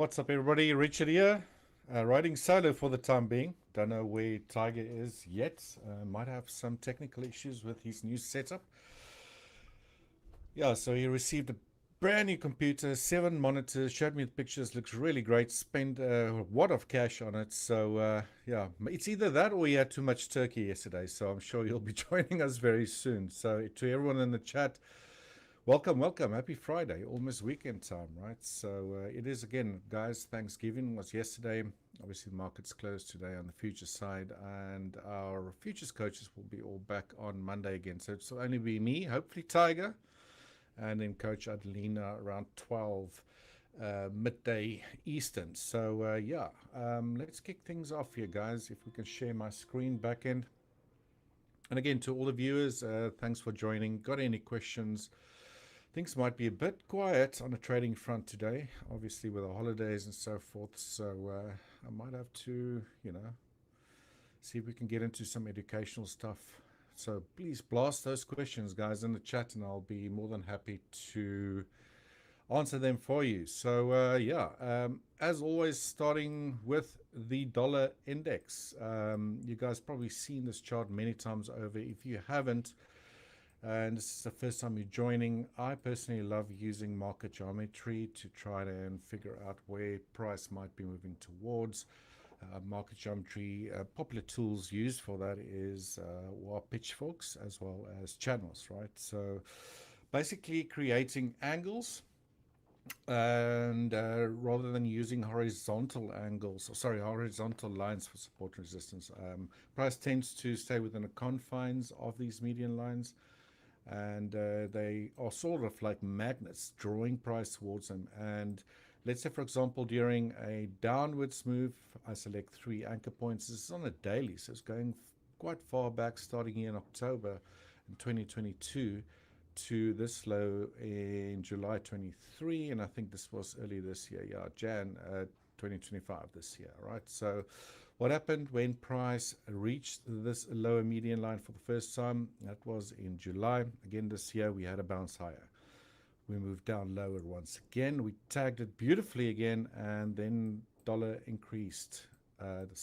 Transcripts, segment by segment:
What's up, everybody? Richard here, riding solo for the time being. Don't know where Tiger is yet. Might have some technical issues with his new setup. Yeah, so he received a brand new computer, 7 monitors, showed me the pictures, looks really great. Spent a wad of cash on it. So, yeah, it's either that or he had too much turkey yesterday. So, I'm sure he'll be joining us very soon. So, to everyone in the chat, welcome, welcome. Happy Friday. Almost weekend time, right? So it is again, guys. Thanksgiving was yesterday. Obviously, the market's closed today on the futures side, and our futures coaches will be all back on Monday again. So it'll only be me, hopefully Tiger, and then Coach Adelina around 12 midday Eastern. So yeah, let's kick things off here, guys. If we can share my screen back end. And again, to all the viewers, thanks for joining. Got any questions? Things might be a bit quiet on the trading front today, obviously with the holidays and so forth. So I might have to, see if we can get into some educational stuff. So please blast those questions, guys, in the chat, and I'll be more than happy to answer them for you. So yeah, as always, starting with the dollar index. You guys probably seen this chart many times over. If you haven't, and this is the first time you're joining, I personally love using market geometry to try and figure out where price might be moving towards. Market geometry, popular tools used for that is pitchforks as well as channels, right? So basically creating angles, and rather than using horizontal horizontal lines for support and resistance, price tends to stay within the confines of these median lines, and they are sort of like magnets drawing price towards them. And let's say, for example, during a downwards move, I select 3 anchor points. This is on a daily, so it's going quite far back, starting here in October in 2022 to this low in July 23, and I think this was early this year, Jan 2025 this year, right? So what happened when price reached this lower median line for the first time? That was in July. Again, this year we had a bounce higher. We moved down lower once again. We tagged it beautifully again, and then dollar increased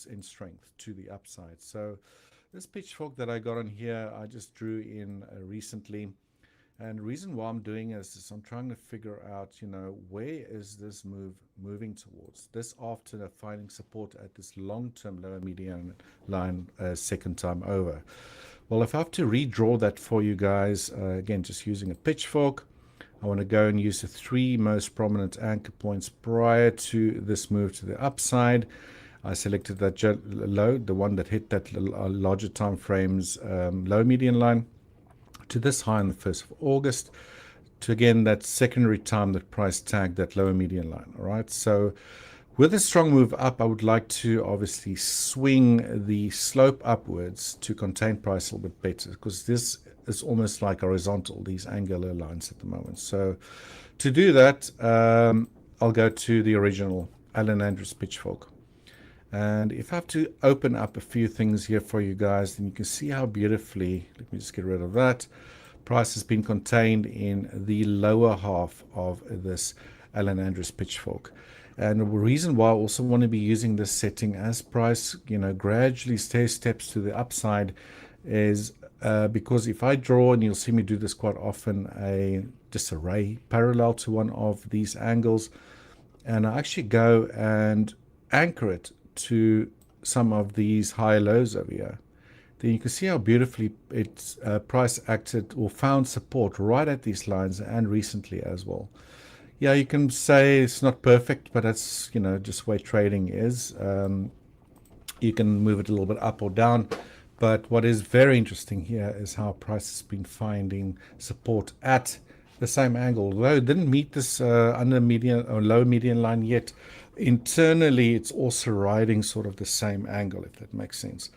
in strength to the upside. So this pitchfork that I got on here, I just drew in recently. And the reason why I'm doing this is I'm trying to figure out, where is this move moving towards? This after finding support at this long-term lower median line second time over. Well, if I have to redraw that for you guys, again, just using a pitchfork, I want to go and use the 3 most prominent anchor points prior to this move to the upside. I selected that low, the one that hit that larger time frames low median line, to this high on the 1st of August, to again that secondary time that price tagged that lower median line. All right, so with a strong move up, I would like to obviously swing the slope upwards to contain price a little bit better, because this is almost like horizontal, these angular lines at the moment. So to do that, I'll go to the original Alan Andrews pitchfork. And if I have to open up a few things here for you guys, then you can see how beautifully, let me just get rid of that, price has been contained in the lower half of this Alan Andrews pitchfork. And the reason why I also want to be using this setting as price, gradually steps to the upside is because if I draw, and you'll see me do this quite often, a disarray parallel to one of these angles, and I actually go and anchor it to some of these high lows over here, then you can see how beautifully its price acted or found support right at these lines, and recently as well. Yeah, you can say it's not perfect, but that's just the way trading is. You can move it a little bit up or down, but what is very interesting here is how price has been finding support at the same angle. Although it didn't meet this under median or low median line yet, internally it's also riding sort of the same angle, if that makes sense.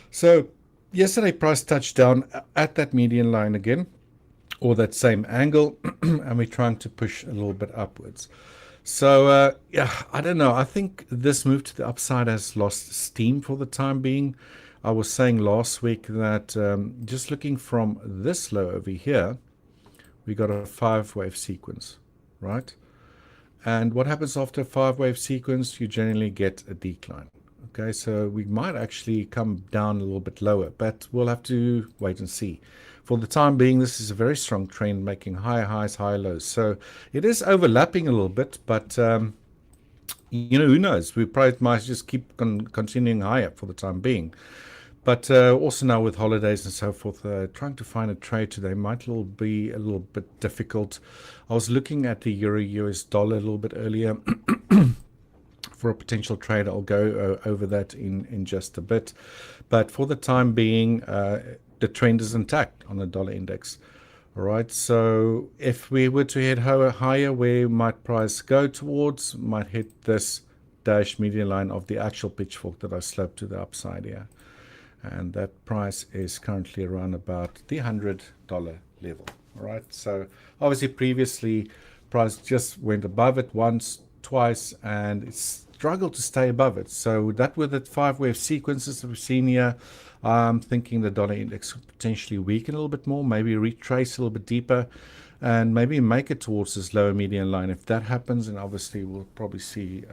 So yesterday price touched down at that median line again, or that same angle, and we're trying to push a little bit upwards. So yeah, I don't know, I think this move to the upside has lost steam for the time being. I was saying last week that just looking from this low over here, we got a 5-wave sequence, right? And what happens after a 5-wave sequence? You generally get a decline. Okay, so we might actually come down a little bit lower, but we'll have to wait and see. For the time being, this is a very strong trend, making higher highs, higher lows. So it is overlapping a little bit, but who knows? We probably might just keep continuing higher for the time being. But also now with holidays and so forth, trying to find a trade today might be a little bit difficult. I was looking at the Euro US dollar a little bit earlier for a potential trade. I'll go over that in just a bit. But for the time being, the trend is intact on the dollar index. All right, so if we were to head higher, where might price go towards? Might hit this dash median line of the actual pitchfork that I sloped to the upside here. And that price is currently around about the $100 level. All right, so obviously previously price just went above it once, twice, and it struggled to stay above it. So that with the 5-wave sequences that we've seen here, I'm thinking the dollar index could potentially weaken a little bit more, maybe retrace a little bit deeper, and maybe make it towards this lower median line. If that happens, then obviously we'll probably see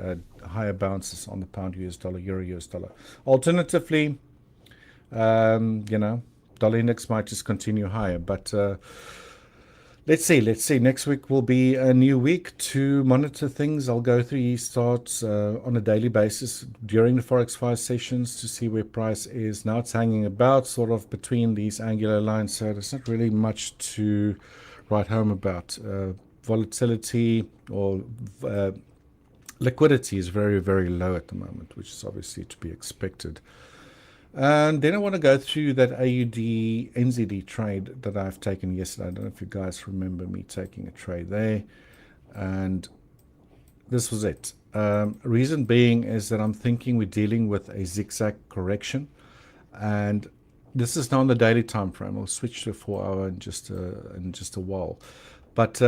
higher bounces on the pound US dollar, euro US dollar. Alternatively, dollar index might just continue higher, but let's see. Next week will be a new week to monitor things. I'll go through these charts on a daily basis during the Forex 5 sessions to see where price is. Now it's hanging about sort of between these angular lines, so there's not really much to write home about. Volatility or liquidity is very, very low at the moment, which is obviously to be expected. And then I want to go through that AUD NZD trade that I've taken yesterday. I don't know if you guys remember me taking a trade there. And this was it. Reason being is that I'm thinking we're dealing with a zigzag correction. And this is now on the daily time frame. I'll switch to a 4-hour in just a while. But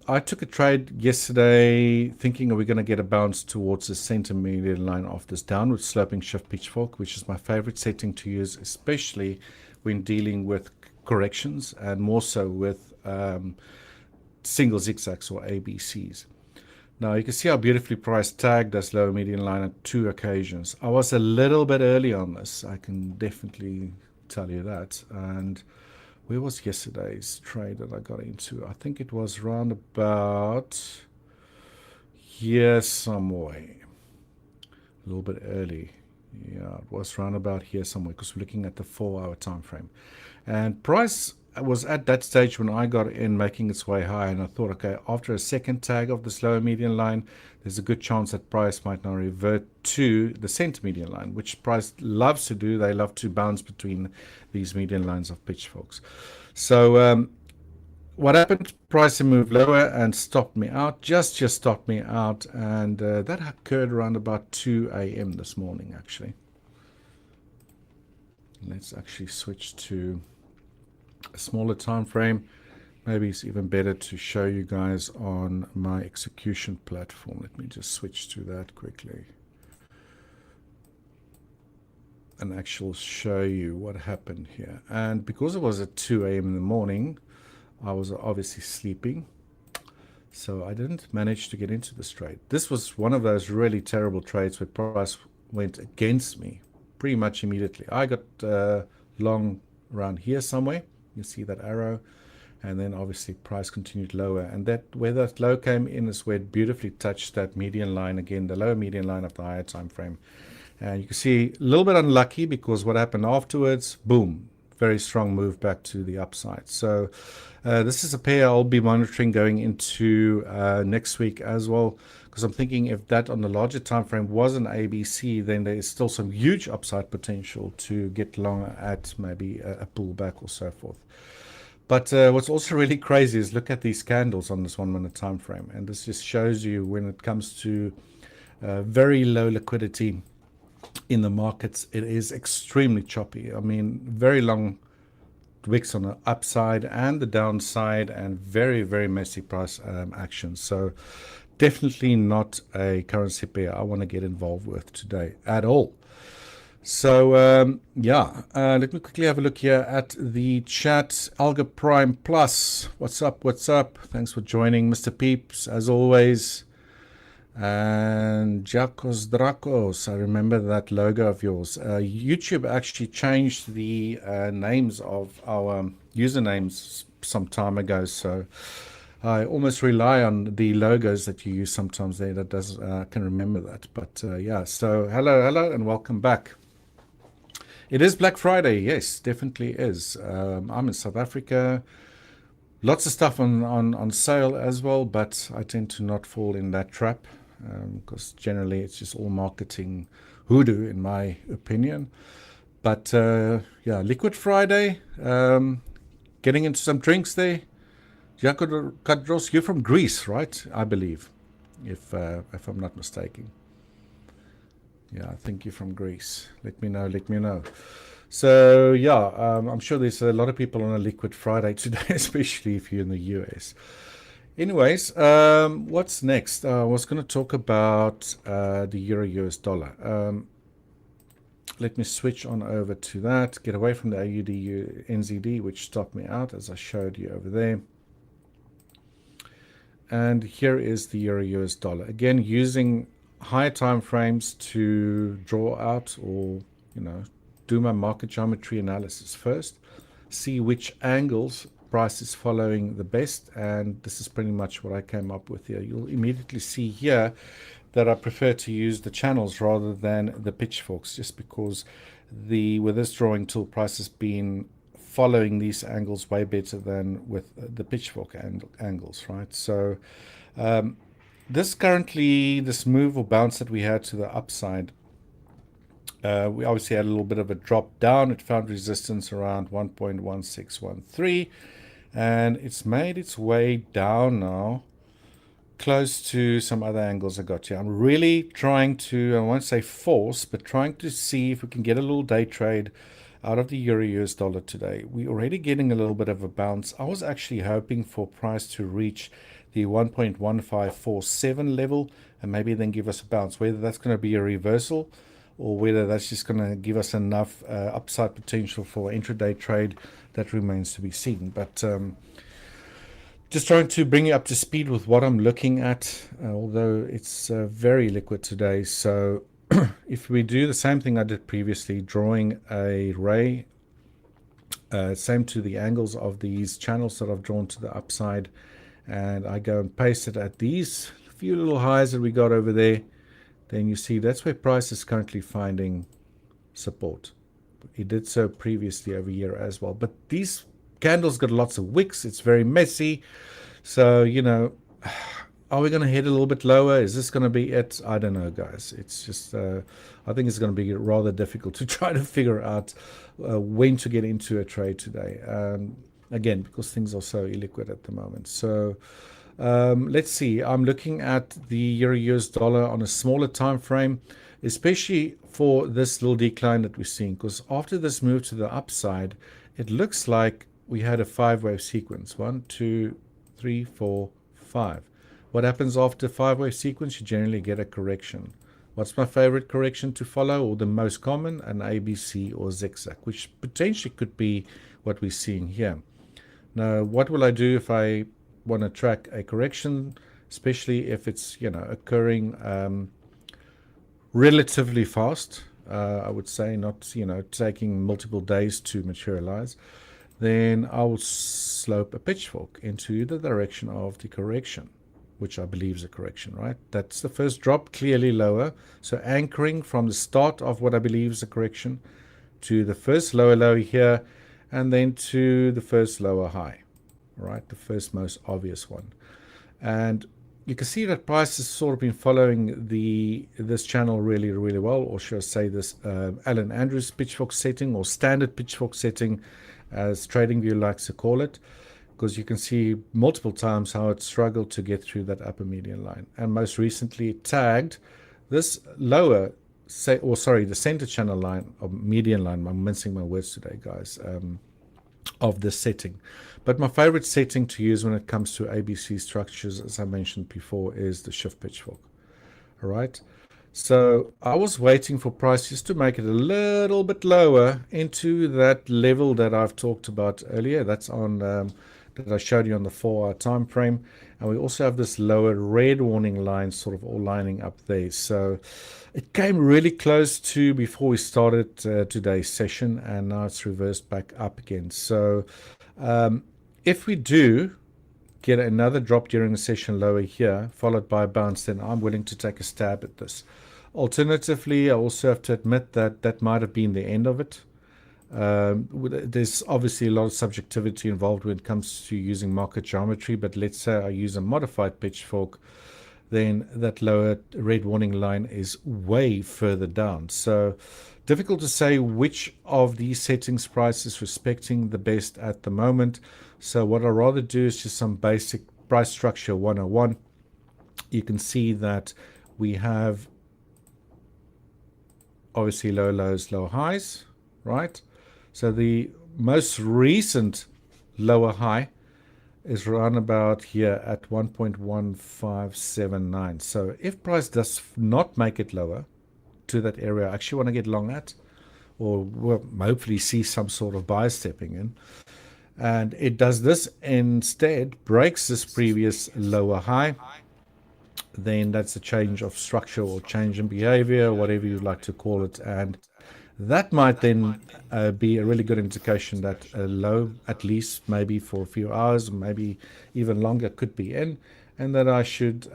I took a trade yesterday thinking, are we going to get a bounce towards the center median line of this downward sloping shift pitchfork, which is my favorite setting to use, especially when dealing with corrections and more so with single zigzags or ABCs. Now you can see how beautifully price tagged this lower median line on 2 occasions. I was a little bit early on this, I can definitely tell you that. And where was yesterday's trade that I got into? I think it was round about here somewhere. A little bit early. Yeah, it was round about here somewhere because we're looking at the 4-hour time frame. And price was at that stage when I got in making its way high, and I thought, okay, after a second tag of this lower median line, there's a good chance that price might now revert to the center median line, which price loves to do. They love to bounce between these median lines of pitchforks. So what happened? Price moved lower and stopped me out, just stopped me out, and that occurred around about 2 a.m. this morning, actually. Let's actually switch to a smaller time frame. Maybe it's even better to show you guys on my execution platform. Let me just switch to that quickly and actually show you what happened here. And because it was at 2 a.m. in the morning, I was obviously sleeping, so I didn't manage to get into this trade. This was one of those really terrible trades where price went against me pretty much immediately. I got long around here somewhere. You see that arrow, and then obviously price continued lower, and that where that low came in is where it beautifully touched that median line again, the lower median line of the higher time frame. And you can see a little bit unlucky because what happened afterwards, boom, very strong move back to the upside. So this is a pair I'll be monitoring going into next week as well, because I'm thinking if that on the larger time frame was an ABC, then there is still some huge upside potential to get long at maybe a pullback or so forth. But what's also really crazy is look at these candles on this 1 minute time frame, and this just shows you when it comes to very low liquidity in the markets, it is extremely choppy. I mean, very long wicks on the upside and the downside, and very, very messy price action. So definitely not a currency pair I want to get involved with today at all. So let me quickly have a look here at the chat. Alga Prime Plus, what's up? Thanks for joining, Mr. Peeps, as always. And Jakos Drakos, I remember that logo of yours. YouTube actually changed the names of our usernames some time ago, so I almost rely on the logos that you use sometimes there. That does can remember that. But yeah, so hello, and welcome back. It is Black Friday, yes, definitely is. I'm in South Africa. Lots of stuff on sale as well, but I tend to not fall in that trap because generally it's just all marketing hoodoo, in my opinion. But yeah, Liquid Friday, getting into some drinks there. Kadros, you're from Greece, right? I believe, if I'm not mistaken. Yeah, I think you're from Greece. Let me know. Let me know. So yeah, I'm sure there's a lot of people on a Liquid Friday today, especially if you're in the US. Anyways, what's next? I was going to talk about the Euro US dollar. Let me switch on over to that. Get away from the AUD NZD, which stopped me out as I showed you over there. And here is the Euro US dollar. Again, using higher time frames to draw out or, do my market geometry analysis first, see which angles price is following the best, and this is pretty much what I came up with here. You'll immediately see here that I prefer to use the channels rather than the pitchforks, just because with this drawing tool, price has been following these angles way better than with the pitchfork angles, right? So this move or bounce that we had to the upside, we obviously had a little bit of a drop down. It found resistance around 1.1613, and it's made its way down now, close to some other angles I got here. I'm really trying to, I won't say force, but trying to see if we can get a little day trade out of the Euro US dollar today. We're already getting a little bit of a bounce. I was actually hoping for price to reach the 1.1547 level and maybe then give us a bounce. Whether that's going to be a reversal or whether that's just going to give us enough upside potential for intraday trade, that remains to be seen. But just trying to bring you up to speed with what I'm looking at, although it's very liquid today. So if we do the same thing I did previously, drawing a ray, same to the angles of these channels that I've drawn to the upside, and I go and paste it at these few little highs that we got over there, then you see that's where price is currently finding support. It did so previously over here as well. But these candles got lots of wicks. It's very messy. So, are we going to head a little bit lower? Is this going to be it? I don't know, guys. It's just, I think it's going to be rather difficult to try to figure out when to get into a trade today. Again, because things are so illiquid at the moment. So let's see. I'm looking at the Euro US dollar on a smaller time frame, especially for this little decline that we're seeing, because after this move to the upside, it looks like we had a 5-wave sequence. 1, 2, 3, 4, 5. What happens after 5-wave sequence? You generally get a correction. What's my favorite correction to follow, or the most common? An ABC or zigzag, which potentially could be what we're seeing here. Now, what will I do if I want to track a correction, especially if it's occurring relatively fast? I would say not taking multiple days to materialize. Then I will slope a pitchfork into the direction of the correction, which I believe is a correction, right? That's the first drop, clearly lower. So anchoring from the start of what I believe is a correction to the first lower low here, and then to the first lower high, right? The first most obvious one. And you can see that price has sort of been following this channel really, really well, or should I say this Alan Andrews pitchfork setting, or standard pitchfork setting, as TradingView likes to call it, because you can see multiple times how it struggled to get through that upper median line, and most recently tagged this lower, the center channel line or median line. I'm mincing my words today, guys, of this setting. But my favorite setting to use when it comes to ABC structures, as I mentioned before, is the shift pitchfork. All right. So I was waiting for price just to make it a little bit lower into that level that I've talked about earlier. That's on that I showed you on the 4-hour time frame. And we also have this lower red warning line sort of all lining up there. So it came really close to before we started today's session, and now it's reversed back up again. So if we do get another drop during the session lower here, followed by a bounce, then I'm willing to take a stab at this. Alternatively, I also have to admit that that might have been the end of it. There's obviously a lot of subjectivity involved when it comes to using market geometry, but let's say I use a modified pitchfork, then that lower red warning line is way further down. So difficult to say which of these settings price is respecting the best at the moment. So what I'd rather do is just some basic price structure 101. You can see that we have obviously low lows, low highs, right? So the most recent lower high is around about here at 1.1579. So if price does not make it lower to that area I actually want to get long at, or we'll hopefully see some sort of buy stepping in, and it does this instead, breaks this previous lower high, then that's a change of structure or change in behavior, whatever you'd like to call it. And that might then be a really good indication that a low, at least maybe for a few hours, maybe even longer, could be in, and that I should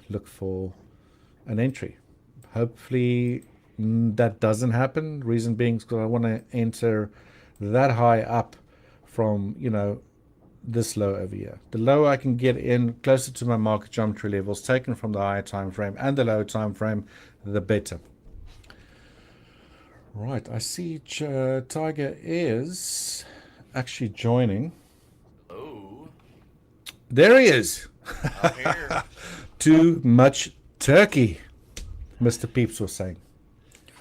look for an entry. Hopefully that doesn't happen. Reason being because I want to enter that high up from, this low over here. The lower I can get in closer to my market geometry levels taken from the higher time frame and the lower time frame, the better. Right, I see Tiger is actually joining. Oh, There he is. I'm here. Too much turkey, Mr. Peeps was saying.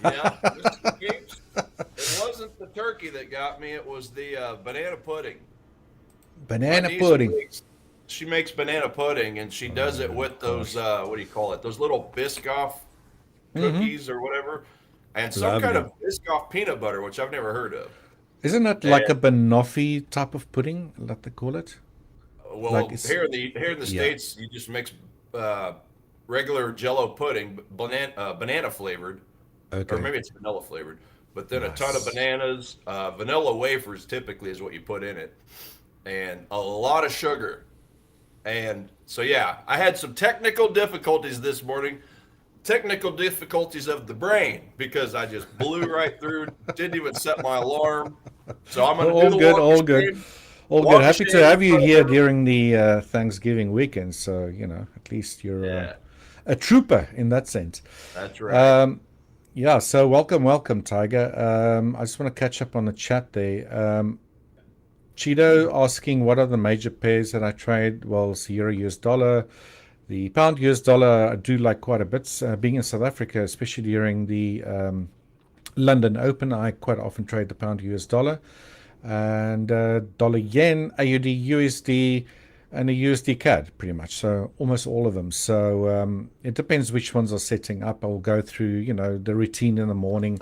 Yeah, Mr. Peeps. It wasn't the turkey that got me. It was the banana pudding. My Banana niece pudding. she makes banana pudding, and she does it with those what do you call it? Those little Biscoff cookies or whatever, and some kind Lovely. of Biscoff peanut butter, which I've never heard of. Isn't that like a And banoffee type of pudding, like they call it? Like well, it's, here in the yeah. states, you just mix uh, regular Jello pudding, banana flavored, or Okay. maybe it's vanilla flavored. But then a ton of Nice. bananas, vanilla wafers typically is what you put in it, and a lot of sugar. And so, yeah, I had some technical difficulties this morning. Technical difficulties of the brain because I just blew right through, didn't even set my alarm. So I'm going to do All the good, walk of all good. shame, All good. walk of Happy to shame in have you front of here everyone. during the Thanksgiving weekend. So, at least you're Yeah, a trooper in that sense. that's right. Um, yeah, so welcome, Tiger. I just want to catch up on the chat there. Cheeto asking what are the major pairs that I trade? Well, it's the Euro US dollar, the pound US dollar. I do like quite a bit. Being in South Africa, especially during the London Open, I quite often trade the pound US dollar and dollar yen, AUD, USD, and a USD CAD pretty much. So almost all of them. So it depends which ones are setting up. I'll go through, the routine in the morning,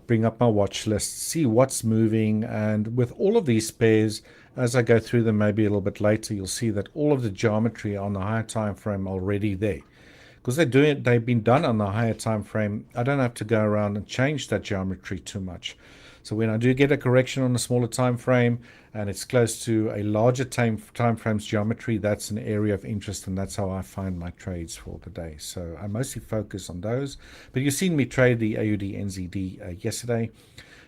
bring up my watch list, see what's moving. And with all of these pairs, as I go through them maybe a little bit later, you'll see that all of the geometry on the higher time frame already there. Because they've been done on the higher time frame. I don't have to go around and change that geometry too much. So when I do get a correction on a smaller time frame and it's close to a larger time frame's geometry, that's an area of interest, and that's how I find my trades for the day. So I mostly focus on those. But you've seen me trade the AUD NZD yesterday,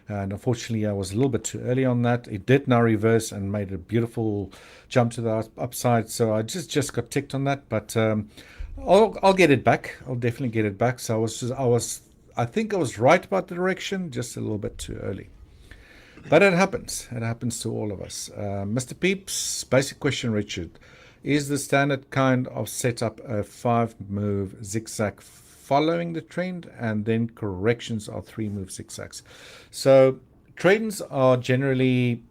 and unfortunately I was a little bit too early on that. It did now reverse and made a beautiful jump to the upside, so I just got ticked on that. But I'll get it back. I'll definitely get it back. So I think I was right about the direction, just a little bit too early. But it happens. It happens to all of us. Mr. Peeps, basic question, Richard. Is the standard kind of setup a 5-move zigzag following the trend and then corrections are 3-move zigzags? So trends are generally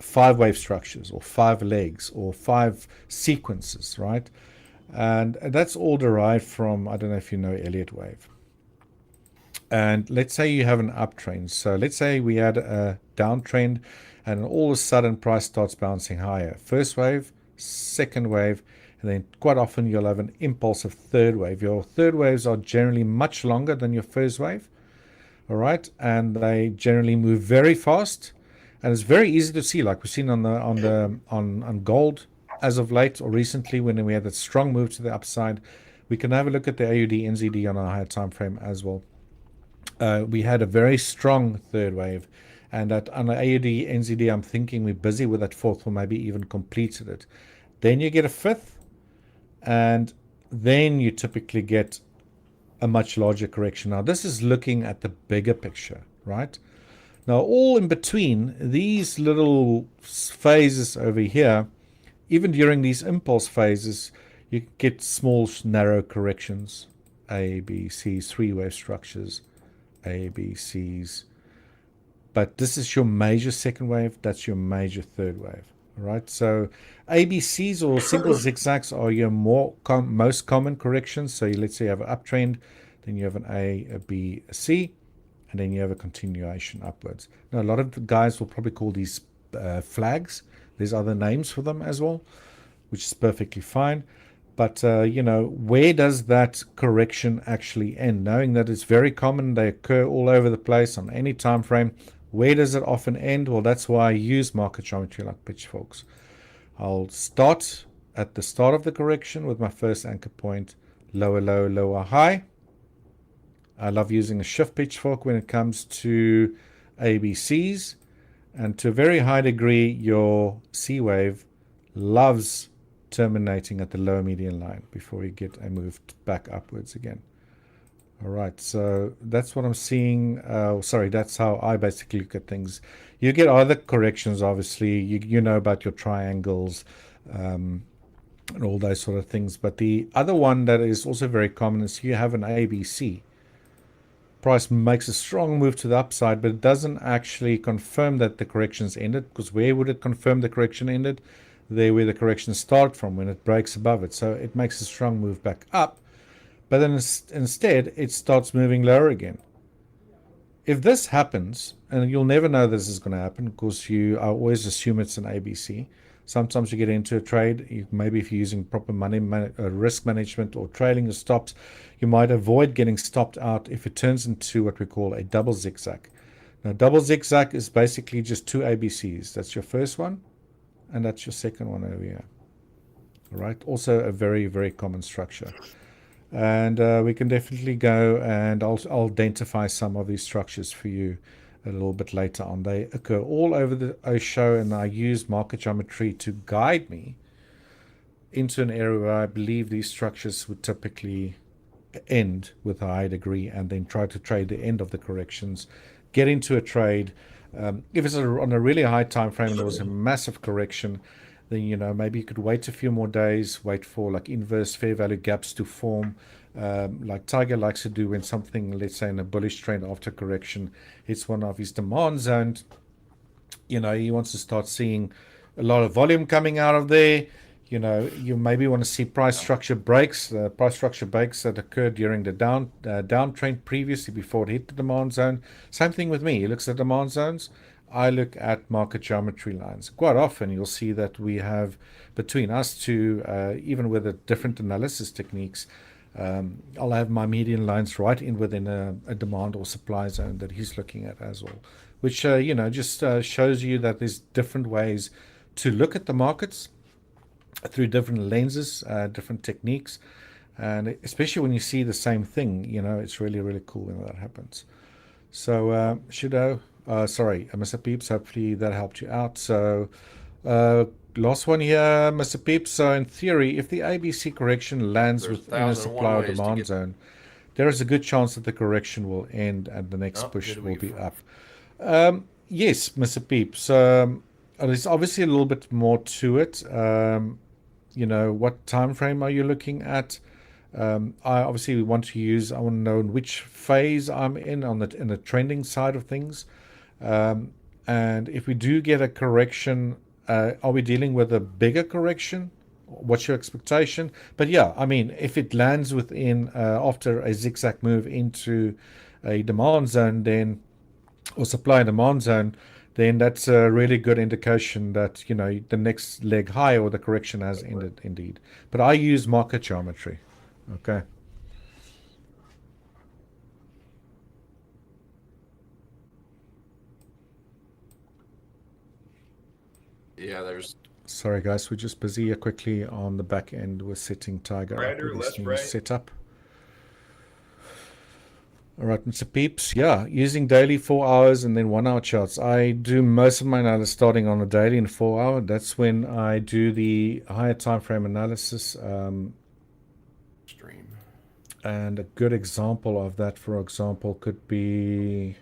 5-wave structures or 5 legs or 5 sequences, right? And that's all derived from, I don't know if you know Elliott wave. And let's say you have an uptrend. So let's say we had a downtrend and all of a sudden price starts bouncing higher. First wave, second wave, and then quite often you'll have an impulsive third wave. Your third waves are generally much longer than your first wave. All right, and they generally move very fast, and it's very easy to see, like we've seen on gold as of late or recently when we had that strong move to the upside. We can have a look at the AUD NZD on a higher time frame as well. We had a very strong third wave, and that on the AUD NZD, I'm thinking we're busy with that fourth, or maybe even completed it. Then you get a fifth, and then you typically get a much larger correction. Now, this is looking at the bigger picture, right? Now, all in between these little phases over here, even during these impulse phases, you get small, narrow corrections. A, B, C's, three-wave structures, A, B, C's. But this is your major second wave. That's your major third wave. All right. So ABCs or simple zigzags are your most common corrections. So let's say you have an uptrend, then you have an A, a B, a C, and then you have a continuation upwards. Now, a lot of the guys will probably call these flags. There's other names for them as well, which is perfectly fine. But, where does that correction actually end? Knowing that it's very common, they occur all over the place on any time frame. Where does it often end? Well, that's why I use market geometry like pitchforks. I'll start at the start of the correction with my first anchor point, lower low, lower high. I love using a shift pitchfork when it comes to ABCs. And to a very high degree, your C wave loves terminating at the lower median line before you get a move back upwards again. All right, so that's what I'm seeing. That's how I basically look at things. You get other corrections, obviously. You know about your triangles and all those sort of things. But the other one that is also very common is you have an ABC. Price makes a strong move to the upside, but it doesn't actually confirm that the correction's ended, because where would it confirm the correction ended? There where the correction started from, when it breaks above it. So it makes a strong move back up. But then instead, it starts moving lower again. If this happens, and you'll never know this is going to happen because I always assume it's an ABC. Sometimes you get into a trade, maybe if you're using proper risk management or trailing your stops, you might avoid getting stopped out if it turns into what we call a double zigzag. Now, double zigzag is basically just two ABCs. That's your first one, and that's your second one over here. All right, also a very, very common structure. And we can definitely go and I'll identify some of these structures for you a little bit later on. They occur all over the show, and I use market geometry to guide me into an area where I believe these structures would typically end with a high degree, and then try to trade the end of the corrections, get into a trade. If it's on a really high time frame and there was a massive correction, then maybe you could wait a few more days, wait for like inverse fair value gaps to form, like Tiger likes to do when something, let's say in a bullish trend after correction, it's one of his demand zones. He wants to start seeing a lot of volume coming out of there. You maybe want to see price structure breaks that occurred during the downtrend previously before it hit the demand zone. Same thing with me. He looks at demand zones. I look at market geometry lines. Quite often you'll see that we have, between us two, even with the different analysis techniques, I'll have my median lines right in within a demand or supply zone that he's looking at as well, which just shows you that there's different ways to look at the markets through different lenses, different techniques, and especially when you see the same thing, it's really, really cool when that happens. So Mr. Peeps, hopefully that helped you out. So last one here, Mr. Peeps. So in theory, if the ABC correction lands within a supply or demand zone, there is a good chance that the correction will end and the next push will be up. Yes, Mr. Peeps. There's obviously a little bit more to it. What time frame are you looking at? I obviously want to know in which phase I'm in the trending side of things. And if we do get a correction, are we dealing with a bigger correction? What's your expectation? But yeah, if it lands within after a zigzag move into a demand zone, then, or supply and demand zone, then that's a really good indication that, you know, the next leg high or the correction has ended indeed. But I use market geometry. Okay. Yeah, there's Sorry guys, we're just busy here quickly on the back end. We're setting Tiger up brighter, with less this new bright. setup. All right, Mr. Peeps. Yeah, using daily 4 hours and then 1 hour charts. I do most of my analysis starting on a daily and 4 hour. That's when I do the higher time frame analysis. Stream. And a good example of that, for example, could be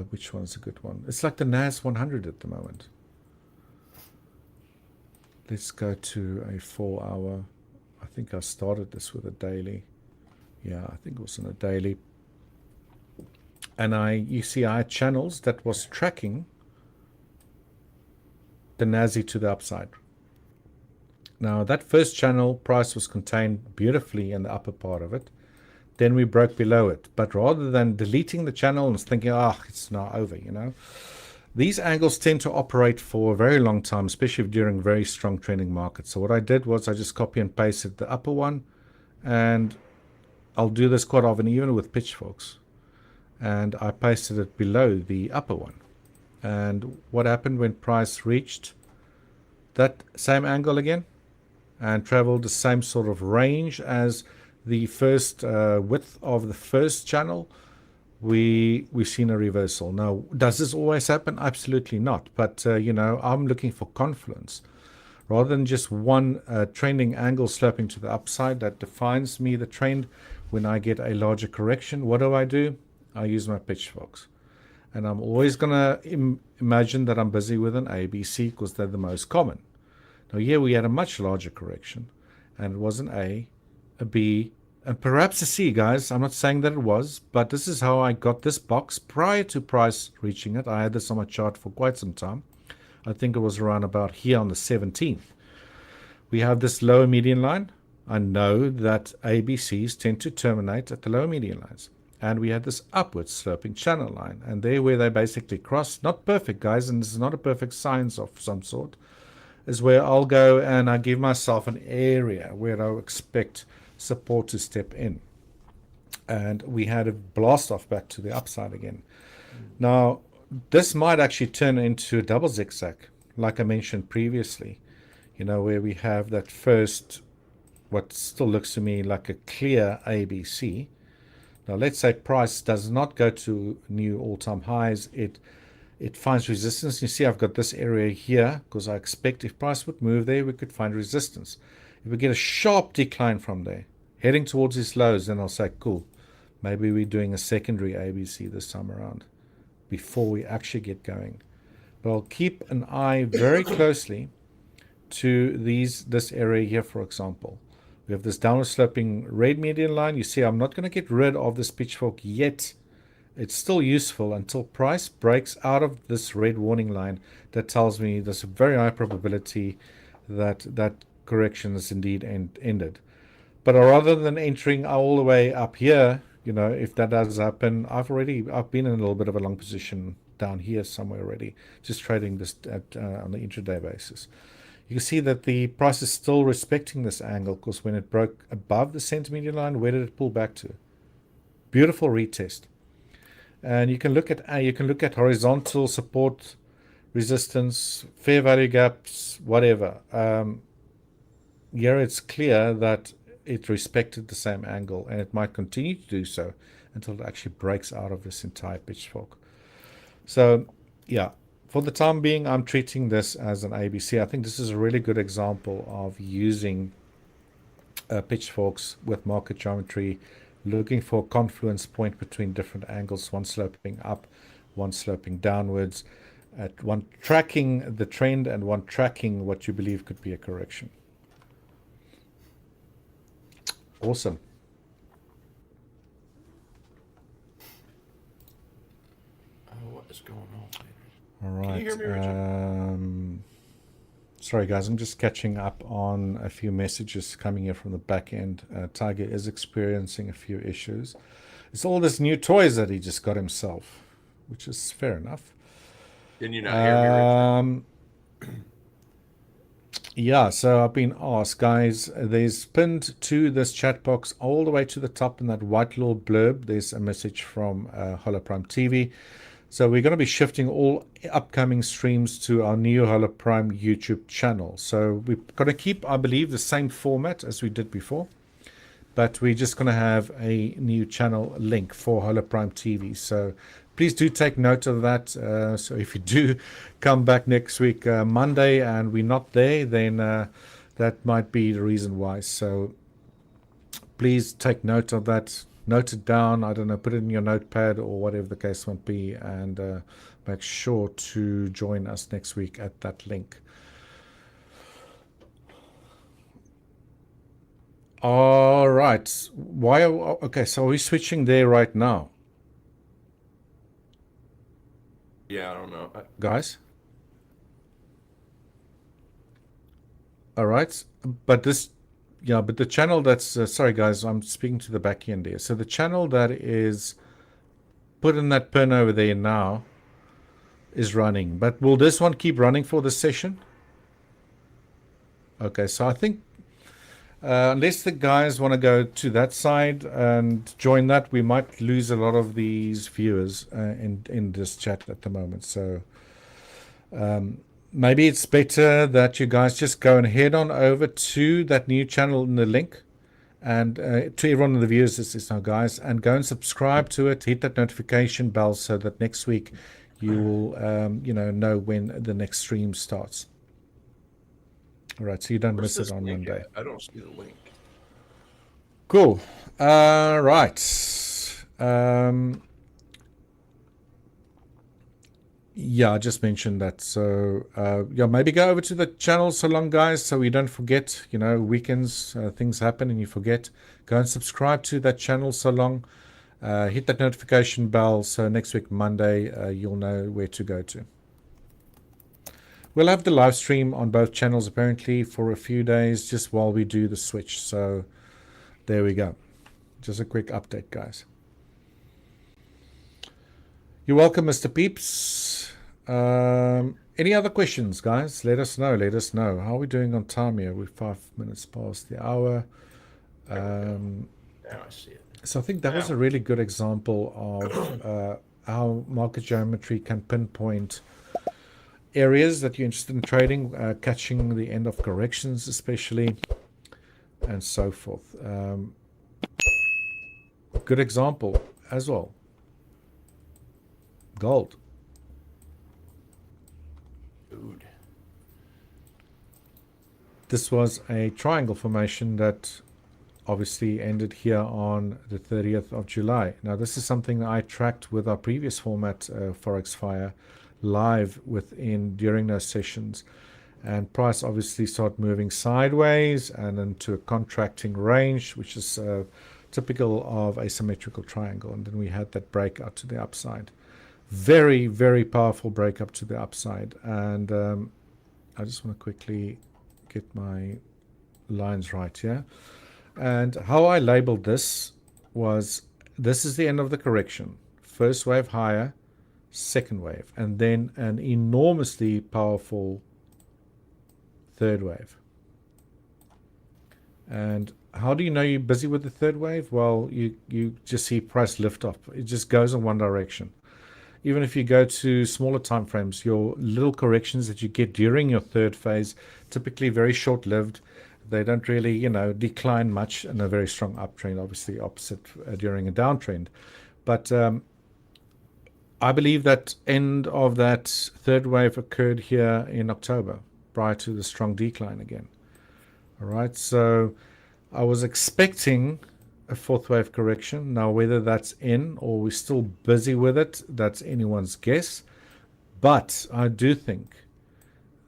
which one's a good one? It's like the NAS 100 at the moment. Let's go to a 4 hour. I think I started this with a daily. Yeah, I think it was on a daily. And you see I had channels that was tracking the NASI to the upside. Now that first channel price was contained beautifully in the upper part of it. Then we broke below it. But rather than deleting the channel and thinking, it's now over, you know, these angles tend to operate for a very long time, especially during very strong trending markets. So what I did was I just copy and pasted the upper one, and I'll do this quite often, even with pitchforks. And I pasted it below the upper one. And what happened when price reached that same angle again and traveled the same sort of range as the first width of the first channel, we've seen a reversal. Now, does this always happen? Absolutely not. But you know, I'm looking for confluence rather than just one trending angle sloping to the upside that defines me the trend. When I get a larger correction, what do? I use my pitchforks, and I'm always going to imagine that I'm busy with an ABC because they're the most common. Now here we had a much larger correction, and it was an A, a B, and perhaps a C, guys. I'm not saying that it was, but this is how I got this box prior to price reaching it. I had this on my chart for quite some time. I think it was around about here on the 17th. We have this lower median line. I know that ABCs tend to terminate at the lower median lines. And we had this upward sloping channel line. And there where they basically cross, not perfect, guys, and this is not a perfect science of some sort, is where I'll go and I give myself an area where I expect support to step in. And we had a blast off back to the upside again. Now, this might actually turn into a double zigzag, like I mentioned previously, you know, where we have that first, what still looks to me like a clear ABC. Now, let's say price does not go to new all-time highs. It finds resistance. You see I've got this area here because I expect if price would move there, we could find resistance. If we get a sharp decline from there, heading towards these lows, then I'll say, cool, maybe we're doing a secondary ABC this time around before we actually get going. But I'll keep an eye very closely to this area here, for example. We have this downward sloping red median line. You see I'm not going to get rid of this pitchfork yet. It's still useful until price breaks out of this red warning line. That tells me there's a very high probability that that correction is indeed ended. But rather than entering all the way up here, you know, if that does happen, I've been in a little bit of a long position down here somewhere already, just trading this on the intraday basis. You can see that the price is still respecting this angle because when it broke above the center median line, where did it pull back to? Beautiful retest. And you can look at horizontal support, resistance, fair value gaps, whatever. Here it's clear that it respected the same angle, and it might continue to do so until it actually breaks out of this entire pitchfork. So, yeah, for the time being, I'm treating this as an ABC. I think this is a really good example of using pitchforks with market geometry, looking for a confluence point between different angles, one sloping up, one sloping downwards, one tracking the trend and one tracking what you believe could be a correction. Awesome. What is going on? All right. Can you hear me, Richard? Sorry, guys. I'm just catching up on a few messages coming here from the back end. Tiger is experiencing a few issues. It's all this new toys that he just got himself, which is fair enough. Can you not hear me, Richard? Yeah, so I've been asked, guys, there's pinned to this chat box all the way to the top in that white little blurb. There's a message from Holoprime TV. So we're going to be shifting all upcoming streams to our new Holoprime YouTube channel. So we're going to keep, I believe, the same format as we did before, but we're just going to have a new channel link for Holoprime TV. So please do take note of that. So if you do come back next week, Monday, and we're not there, then that might be the reason why. So please take note of that. Note it down. I don't know, put it in your notepad or whatever the case might be, and make sure to join us next week at that link. All right. Why? Okay, so are we switching there right now, Yeah, I don't know. guys? All right, but this, yeah, but the channel that's sorry, guys, I'm speaking to the back end here. So the channel that is put in that pin over there now is running, but will this one keep running for this session? Okay, so I think unless the guys want to go to that side and join that, we might lose a lot of these viewers in this chat at the moment. So maybe it's better that you guys just go and head on over to that new channel in the link, and to everyone in the viewers, this is now, guys, and go and subscribe to it. Hit that notification bell so that next week you will know when the next stream starts. All right, so you don't miss it on Monday. I don't see the link. Cool. Right. Yeah, I just mentioned that. So, yeah, maybe go over to the channel so long, guys, so we don't forget. Weekends, things happen and you forget. Go and subscribe to that channel so long. Hit that notification bell so next week, Monday, you'll know where to go to. We'll have the live stream on both channels, apparently, for a few days, just while we do the switch. So, there we go. Just a quick update, guys. You're welcome, Mr. Peeps. Any other questions, guys? Let us know. Let us know. How are we doing on time here? We're 5 minutes past the hour. Now I see it. So I think that was a really good example of how market geometry can pinpoint areas that you're interested in trading, catching the end of corrections especially, and so forth. Good example as well. Gold. Dude. This was a triangle formation that obviously ended here on the 30th of July. Now, this is something that I tracked with our previous format, Forex Fire, live during those sessions. And price obviously started moving sideways and into a contracting range, which is typical of a symmetrical triangle. And then we had that breakout to the upside. Very, very powerful breakup to the upside. And I just want to quickly get my lines right here. And how I labeled this was, this is the end of the correction. First wave higher, second wave, and then an enormously powerful third wave. And how do you know you're busy with the third wave? Well, you just see price lift off. It just goes in one direction. Even if you go to smaller time frames, your little corrections that you get during your third phase, typically very short-lived. They don't really, decline much in a very strong uptrend, obviously opposite during a downtrend. But I believe that end of that third wave occurred here in October, prior to the strong decline again. All right, so I was expecting a fourth wave correction. Now, whether that's in or we're still busy with it, that's anyone's guess. But I do think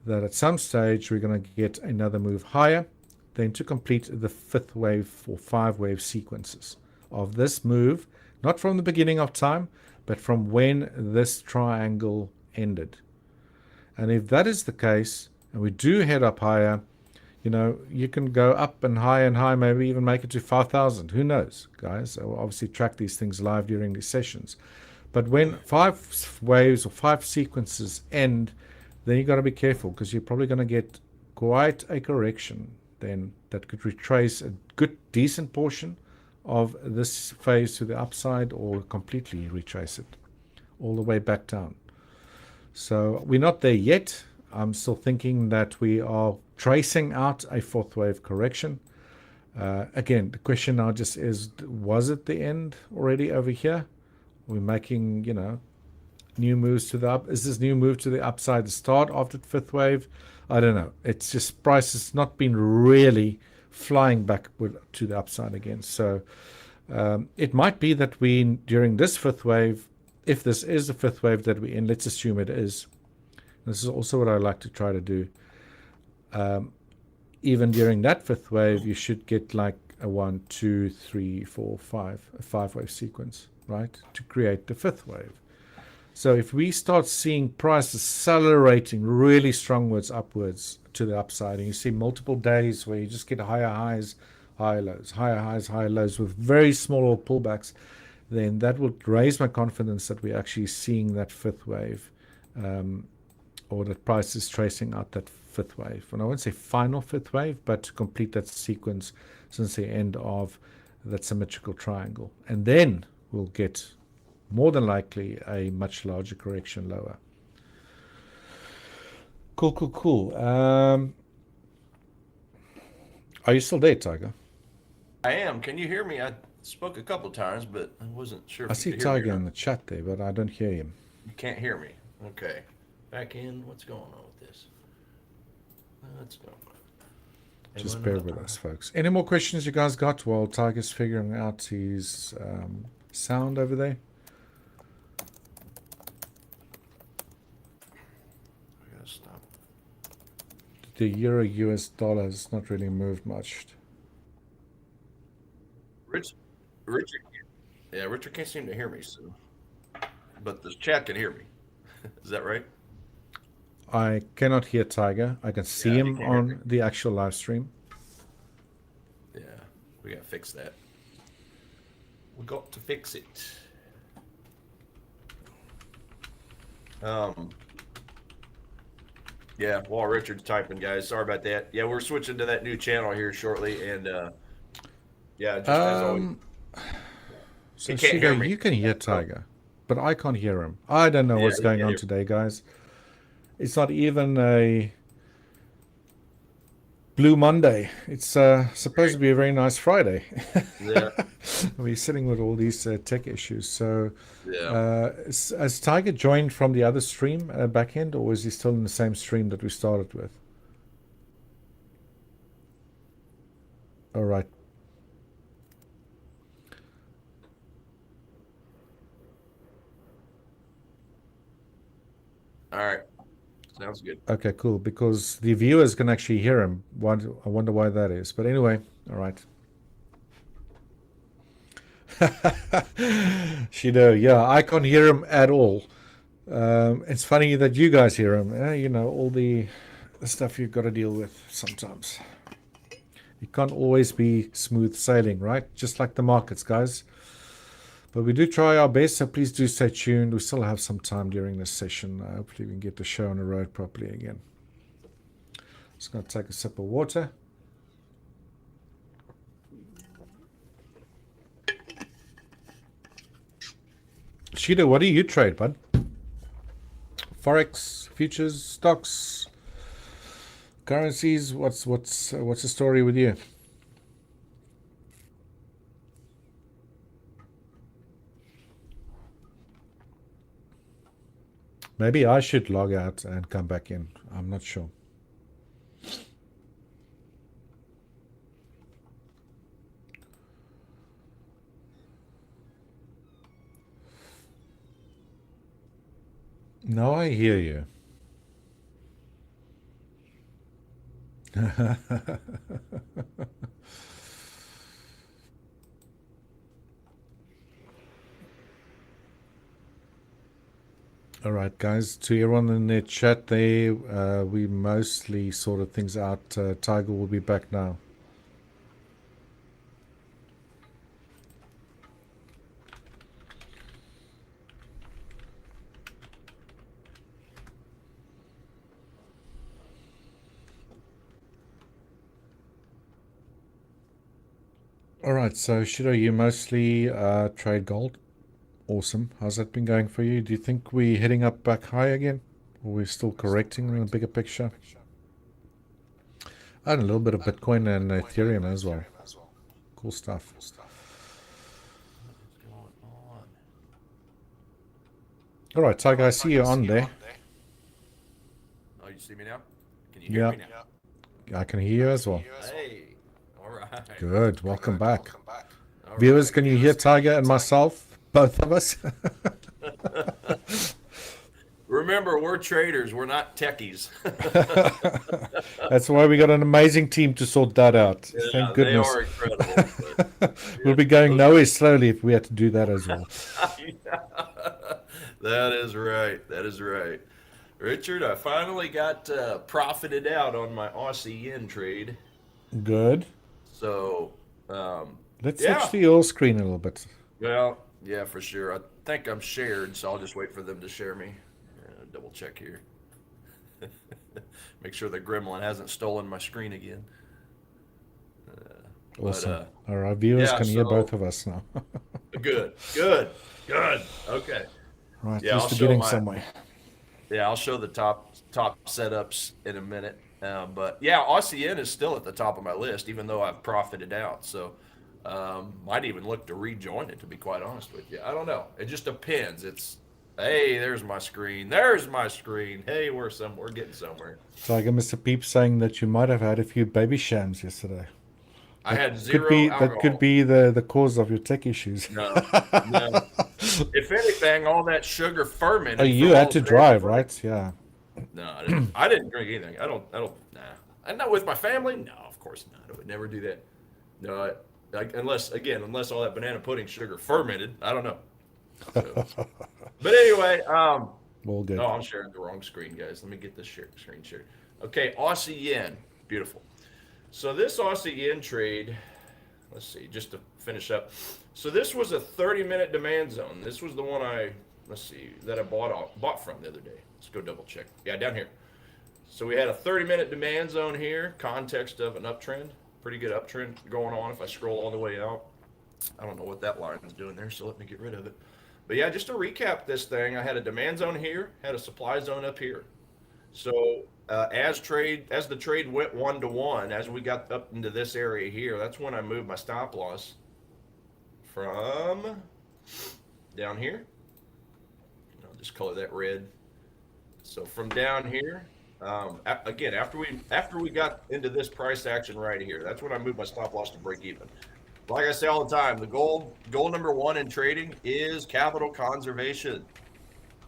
that at some stage we're going to get another move higher, then to complete the fifth wave or 5 wave sequences of this move, not from the beginning of time, but from when this triangle ended. And if that is the case, and we do head up higher, You know, you can go up and high, maybe even make it to 5,000. Who knows, guys? I will obviously track these things live during these sessions. But when 5 waves or 5 sequences end, then you got to be careful because you're probably going to get quite a correction then that could retrace a good, decent portion of this phase to the upside or completely retrace it all the way back down. So we're not there yet. I'm still thinking that we are tracing out a 4th wave correction. Again, the question now just is, was it the end already over here? We're making, new moves to the up. Is this new move to the upside the start of the 5th wave? I don't know. It's just price has not been really flying back to the upside again. So it might be that we, during this 5th wave, if this is the 5th wave that we're in, let's assume it is. This is also what I like to try to do. Even during that 5th wave, you should get like a 1, 2, 3, 4, 5, a 5-wave sequence, right, to create the 5th wave. So if we start seeing price accelerating really strongwards upwards to the upside, and you see multiple days where you just get higher highs, higher lows, higher highs, higher lows with very small pullbacks, then that would raise my confidence that we're actually seeing that 5th wave, or that price is tracing out that 5th wave. And I won't say final 5th wave, but to complete that sequence since the end of that symmetrical triangle. And then we'll get more than likely a much larger correction lower. Cool. Are you still there, Tiger? I am. Can you hear me? I spoke a couple times, but I wasn't sure if I you see could hear me Tiger or in not. the chat there, but I don't hear him. You can't hear me. Okay. Back in. What's going on with this? Let's go. Just bear with us, folks. Any more questions you guys got while Tiger's figuring out his sound over there? I gotta stop. The euro US dollar has not really moved much. Richard, yeah, Richard can't seem to hear me, so, but the chat can hear me. Is that right? I cannot hear Tiger. I can see Yeah, he him can't hear me. on the actual live stream. Yeah, we gotta fix that. We got to fix it. Yeah, while Richard's typing, guys, sorry about that. Yeah, we're switching to that new channel here shortly, and yeah, just as always, So he can't hear Shido, me. you can hear Tiger, but I can't hear him. I don't know Yeah, what's he going can't on hear. today, guys. It's not even a Blue Monday. It's supposed to be a very nice Friday. Yeah, We're sitting with all these tech issues. So yeah. has Tiger joined from the other stream back end, or is he still in the same stream that we started with? All right. All right, sounds good. Okay, cool. Because the viewers can actually hear him. I wonder why that is. But anyway, all right. Shido, yeah, I can't hear him at all. It's funny that you guys hear him. All the stuff you've got to deal with sometimes. You can't always be smooth sailing, right? Just like the markets, guys. But we do try our best, so please do stay tuned. We still have some time during this session. Hopefully we can get the show on the road properly again. Just going to take a sip of water. Shido, what do you trade, bud? Forex, futures, stocks, currencies. What's the story with you? Maybe I should log out and come back in. I'm not sure. No, I hear you. All right, guys. To everyone in the chat there, we mostly sorted things out. Tiger will be back now. All right, so Shido, you mostly trade gold. Awesome. How's that been going for you? Do you think we're heading up back high again? Or we're still correcting in the bigger picture? And a little bit of Bitcoin and Ethereum as well. Cool stuff. What's going on? All right, Tiger, I see you on there. Oh, you see me now? Can you hear me now? I can hear you as well. Hey, all right. Good. Welcome back. All Viewers, right. can you hear Tiger and myself? Both of us? Remember, we're traders. We're not techies. That's why we got an amazing team to sort that out. Yeah, Thank goodness. they are incredible. But, We'll be going nowhere slowly if we had to do that as well. That is right. That is right. Richard, I finally got profited out on my Aussie yen trade. Good. So, Let's yeah. switch to your screen a little bit. Well, yeah, for sure. I think I'm shared, so I'll just wait for them to share me. Double check here. Make sure the gremlin hasn't stolen my screen again. Awesome. All right, viewers can hear both of us now. Good. Okay. Right, Yeah, at least we're getting somewhere. Yeah, I'll show the top setups in a minute. But yeah, Aussie yen is still at the top of my list, even though I've profited out. So might even look to rejoin it, to be quite honest with you. I don't know. It just depends. It's, hey, there's my screen. There's my screen. Hey, we're getting somewhere. Tiger, Mr. Peep saying that you might have had a few baby shams yesterday. I had zero alcohol. That could be the cause of your tech issues. No. If anything, all that sugar fermented. Oh, you had to drive, right? Yeah. No, I didn't drink anything. I don't. Nah. I'm not with my family. No, of course not. I would never do that. No, unless all that banana pudding sugar fermented. I don't know. So. But anyway, well, good. Oh, I'm sharing the wrong screen, guys. Let me get this screen shared. Okay, Aussie yen, beautiful. So this Aussie yen trade, let's see, just to finish up. So this was a 30-minute demand zone. This was the one that I bought from the other day. Let's go double check. Yeah, down here. So we had a 30-minute demand zone here, context of an uptrend, pretty good uptrend going on. If I scroll all the way out, I don't know what that line is doing there, so let me get rid of it. But yeah, just to recap this thing, I had a demand zone here, had a supply zone up here. So as the trade went 1-to-1, as we got up into this area here, that's when I moved my stop loss from down here. I'll just color that red. So from down here, again, after we got into this price action right here, that's when I moved my stop loss to break even. Like I say all the time, the goal number one in trading is capital conservation.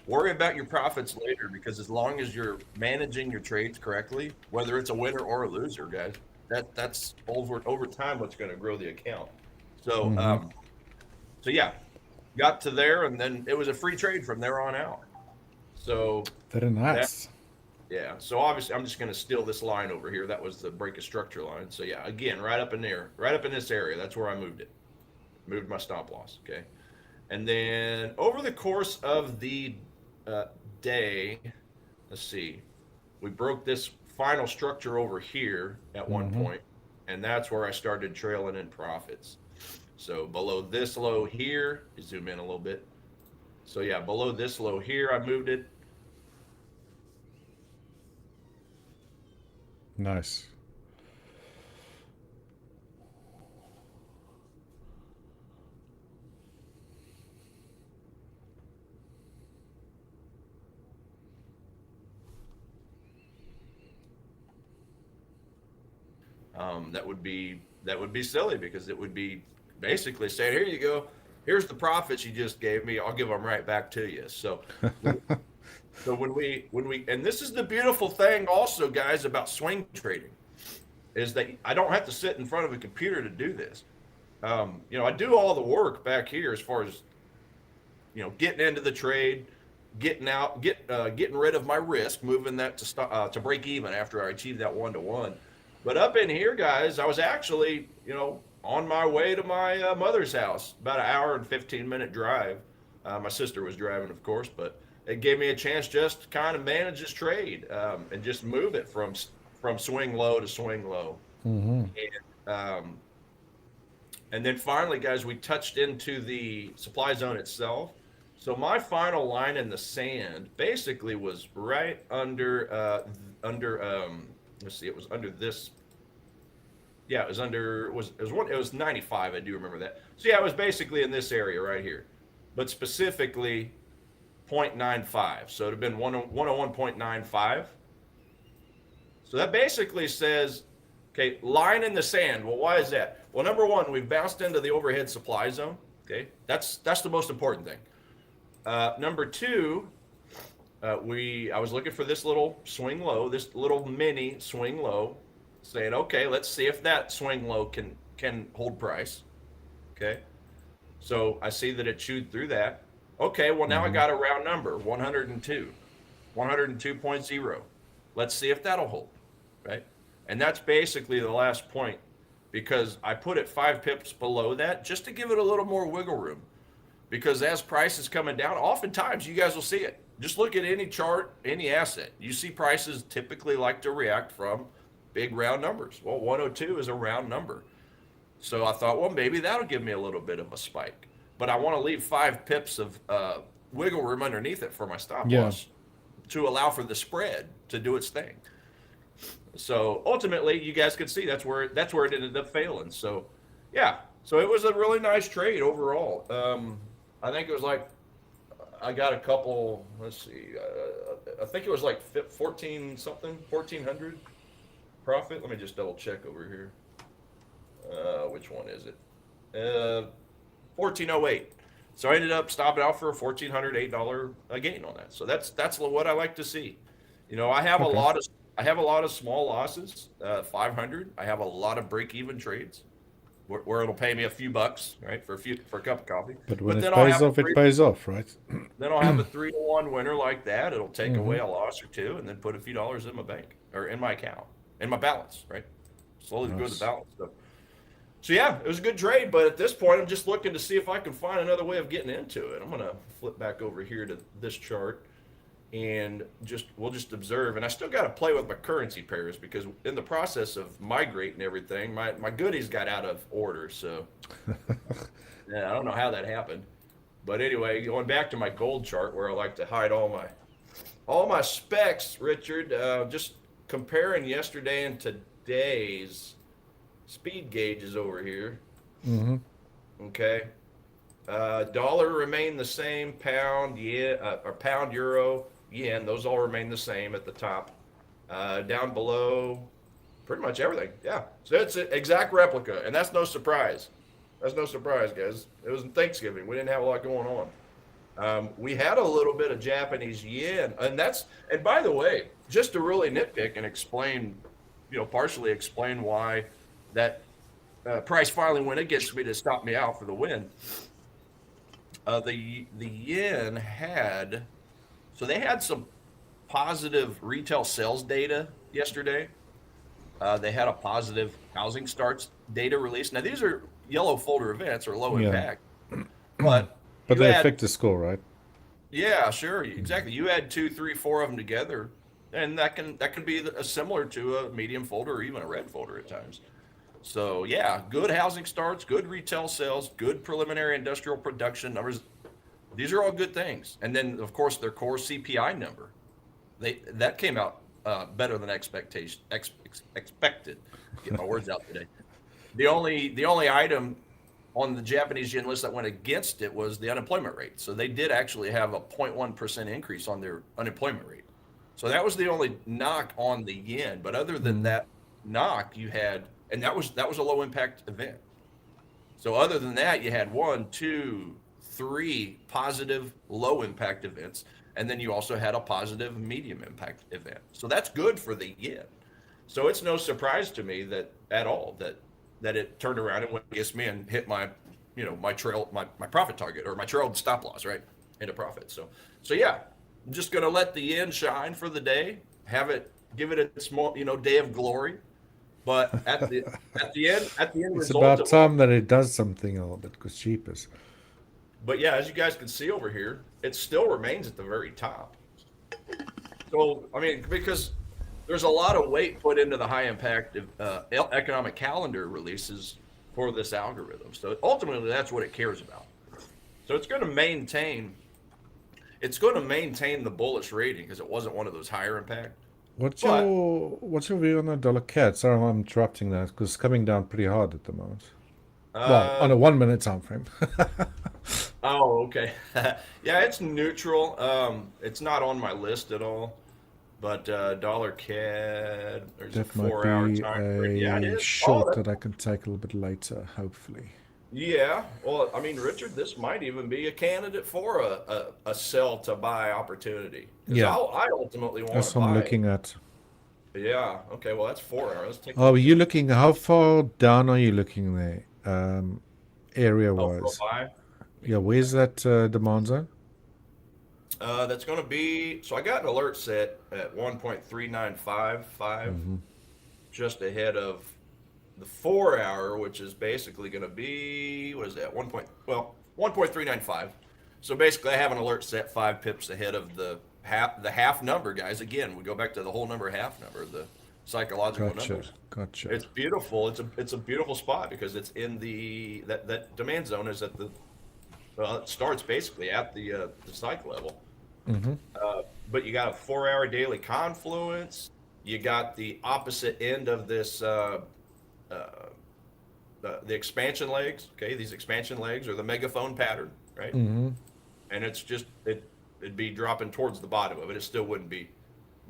Worry about your profits later, because as long as you're managing your trades correctly, whether it's a winner or a loser, guys, that's over time what's going to grow the account. So, so yeah, got to there, and then it was a free trade from there on out. So very nice. Yeah. So obviously, I'm just going to steal this line over here. That was the break of structure line. So yeah, again, right up in this area, that's where I moved it. Moved my stop loss. Okay. And then over the course of the day, let's see, we broke this final structure over here at one point, and that's where I started trailing in profits. So below this low here, zoom in a little bit. So yeah, below this low here, I moved it. Nice. That would be silly, because it would be basically saying, here you go, here's the profits you just gave me, I'll give them right back to you. So so when we and this is the beautiful thing also, guys, about swing trading, is that I don't have to sit in front of a computer to do this. I do all the work back here as far as getting into the trade, getting rid of my risk, moving that to break even after I achieved that 1-to-1. But up in here, guys, I was actually, on my way to my mother's house, about an hour and 15-minute drive. My sister was driving, of course, but it gave me a chance just to kind of manage this trade and just move it from swing low to swing low. Mm-hmm. And then finally, guys, we touched into the supply zone itself. So my final line in the sand basically was right under let's see, it was under this. Yeah, it was 95. I do remember that. So yeah, it was basically in this area right here, but specifically 0.95. So it'd have been 101.95. So that basically says, okay, line in the sand. Well, why is that? Well, number one, we've bounced into the overhead supply zone. Okay, that's the most important thing. Number two, I was looking for this little swing low, this little mini swing low, saying, okay, let's see if that swing low can hold price. Okay, so I see that it chewed through that. Okay, well now I got a round number, 102, 102.0. Let's see if that'll hold, right? And that's basically the last point, because I put it 5 pips below that just to give it a little more wiggle room. Because as price is coming down, oftentimes you guys will see it. Just look at any chart, any asset. You see prices typically like to react from big round numbers. Well, 102 is a round number. So I thought, well, maybe that'll give me a little bit of a spike. But I want to leave 5 pips of wiggle room underneath it for my stop loss to allow for the spread to do its thing. So ultimately, you guys could see that's where it ended up failing. So yeah, so it was a really nice trade overall. I think it was like, I got a couple, let's see, I think it was like 1400 profit. Let me just double check over here. Which one is it? 1408. So I ended up stopping out for a $1,408 gain on that. So that's what I like to see. I have a lot of small losses, 500. I have a lot of break-even trades where it'll pay me a few bucks, right, for a cup of coffee. But when it pays off, it pays off, right? Then I'll have a 3-to-1 winner like that. It'll take away a loss or two, and then put a few dollars in my bank or in my account, in my balance, right? Slowly go to the balance. So yeah, it was a good trade. But at this point, I'm just looking to see if I can find another way of getting into it. I'm gonna flip back over here to this chart, and we'll just observe. And I still got to play with my currency pairs, because in the process of migrating everything, my goodies got out of order. So yeah, I don't know how that happened. But anyway, going back to my gold chart, where I like to hide all my specs, Richard, just comparing yesterday and today's speed gauges over here. Mm-hmm. Okay. Dollar remained the same, pound, or pound, euro, yen, those all remain the same at the top. Down below, pretty much everything. Yeah. So it's an exact replica, and that's no surprise. That's no surprise, guys. It was Thanksgiving. We didn't have a lot going on. We had a little bit of Japanese yen, and by the way, just to really nitpick and explain, partially explain why that price finally went against me to stop me out for the win. The yen had some positive retail sales data yesterday. They had a positive housing starts data release. Now these are yellow folder events or low impact, but they affect the score, right? Yeah, sure, exactly. You add 2, 3, 4 of them together, and that can be similar to a medium folder or even a red folder at times. So yeah, good housing starts, good retail sales, good preliminary industrial production numbers. These are all good things. And then of course their core CPI number, that came out better than expected. Get my words out today. The only item on the Japanese yen list that went against it was the unemployment rate. So they did actually have a 0.1% increase on their unemployment rate. So that was the only knock on the yen. But other than that knock, you had, and that was a low impact event. So other than that, you had 1, 2, 3 positive low impact events, and then you also had a positive medium impact event. So that's good for the yen. So it's no surprise to me that it turned around and went against me and hit my my profit target, or my trailed stop loss, right, into profit. So yeah, I'm just going to let the yen shine for the day, give it its small, day of glory. But at the end It's result, about it will. time that it does something a little bit because cheapers. But yeah, as you guys can see over here, it still remains at the very top. So I mean, because there's a lot of weight put into the high impact economic calendar releases for this algorithm. So ultimately, that's what it cares about. So it's going to maintain the bullish rating because it wasn't one of those higher impact. But What's your view on the dollar CAD? Sorry, I'm interrupting that because it's coming down pretty hard at the moment. Well, on uh, a 1 minute time frame. oh, okay. Yeah, it's neutral. It's not on my list at all. But dollar CAD, there's a That might 4 hour be time frame. Yeah, it a is. Oh, short that's that I can take a little bit later, hopefully. yeah. Well, I mean, Richard, this might even be a candidate for a sell to buy opportunity because Yeah, I ultimately want to that's what I'm buy it. looking at. Yeah. Okay. Well, that's 4 hours. Let's take a Oh, are look you at looking? How far down are you looking there? Area for a wise. buy. Let me Yeah, go where's back. that demand zone? That's going to be. So I got an alert set at 1.3955, Mm-hmm. just ahead of the 4 hour, which is basically going to be what is that? 1.395. So basically, I have an alert set 5 pips ahead of the half number, guys. Again, we go back to the whole number half number, the psychological Gotcha, numbers. gotcha. It's beautiful. It's a beautiful spot because it's in that demand zone is at the it starts basically at the psych level. Mm-hmm. But you got a 4 hour daily confluence. You got the opposite end of this uh, the expansion legs. Okay, these expansion legs are the megaphone pattern, right? Mm-hmm. And it'd be dropping towards the bottom of it. It still wouldn't be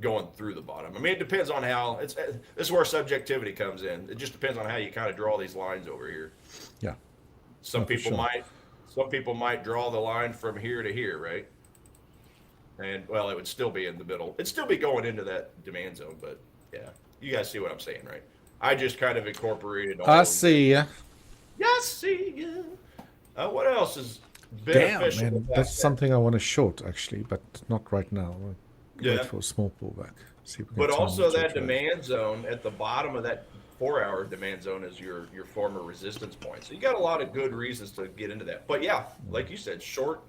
going through the bottom. I mean, it depends on how it's. This is where subjectivity comes in. It just depends on how you kind of draw these lines over here. Yeah, Some no, for people sure. might, some people might draw the line from here to here, right? And well, it would still be in the middle. It'd still be going into that demand zone, but yeah, you guys see what I'm saying, right? I just kind of incorporated I all of the. see ya. Yes, see ya. What else is Damn, beneficial man, about that's that? something I want to short actually, but not right now. I'll wait Yeah, for a small pullback. See if we can but time also it or that trade. demand zone at the bottom of that 4 hour demand zone is your former resistance point. So you got a lot of good reasons to get into that. But yeah, like you said, short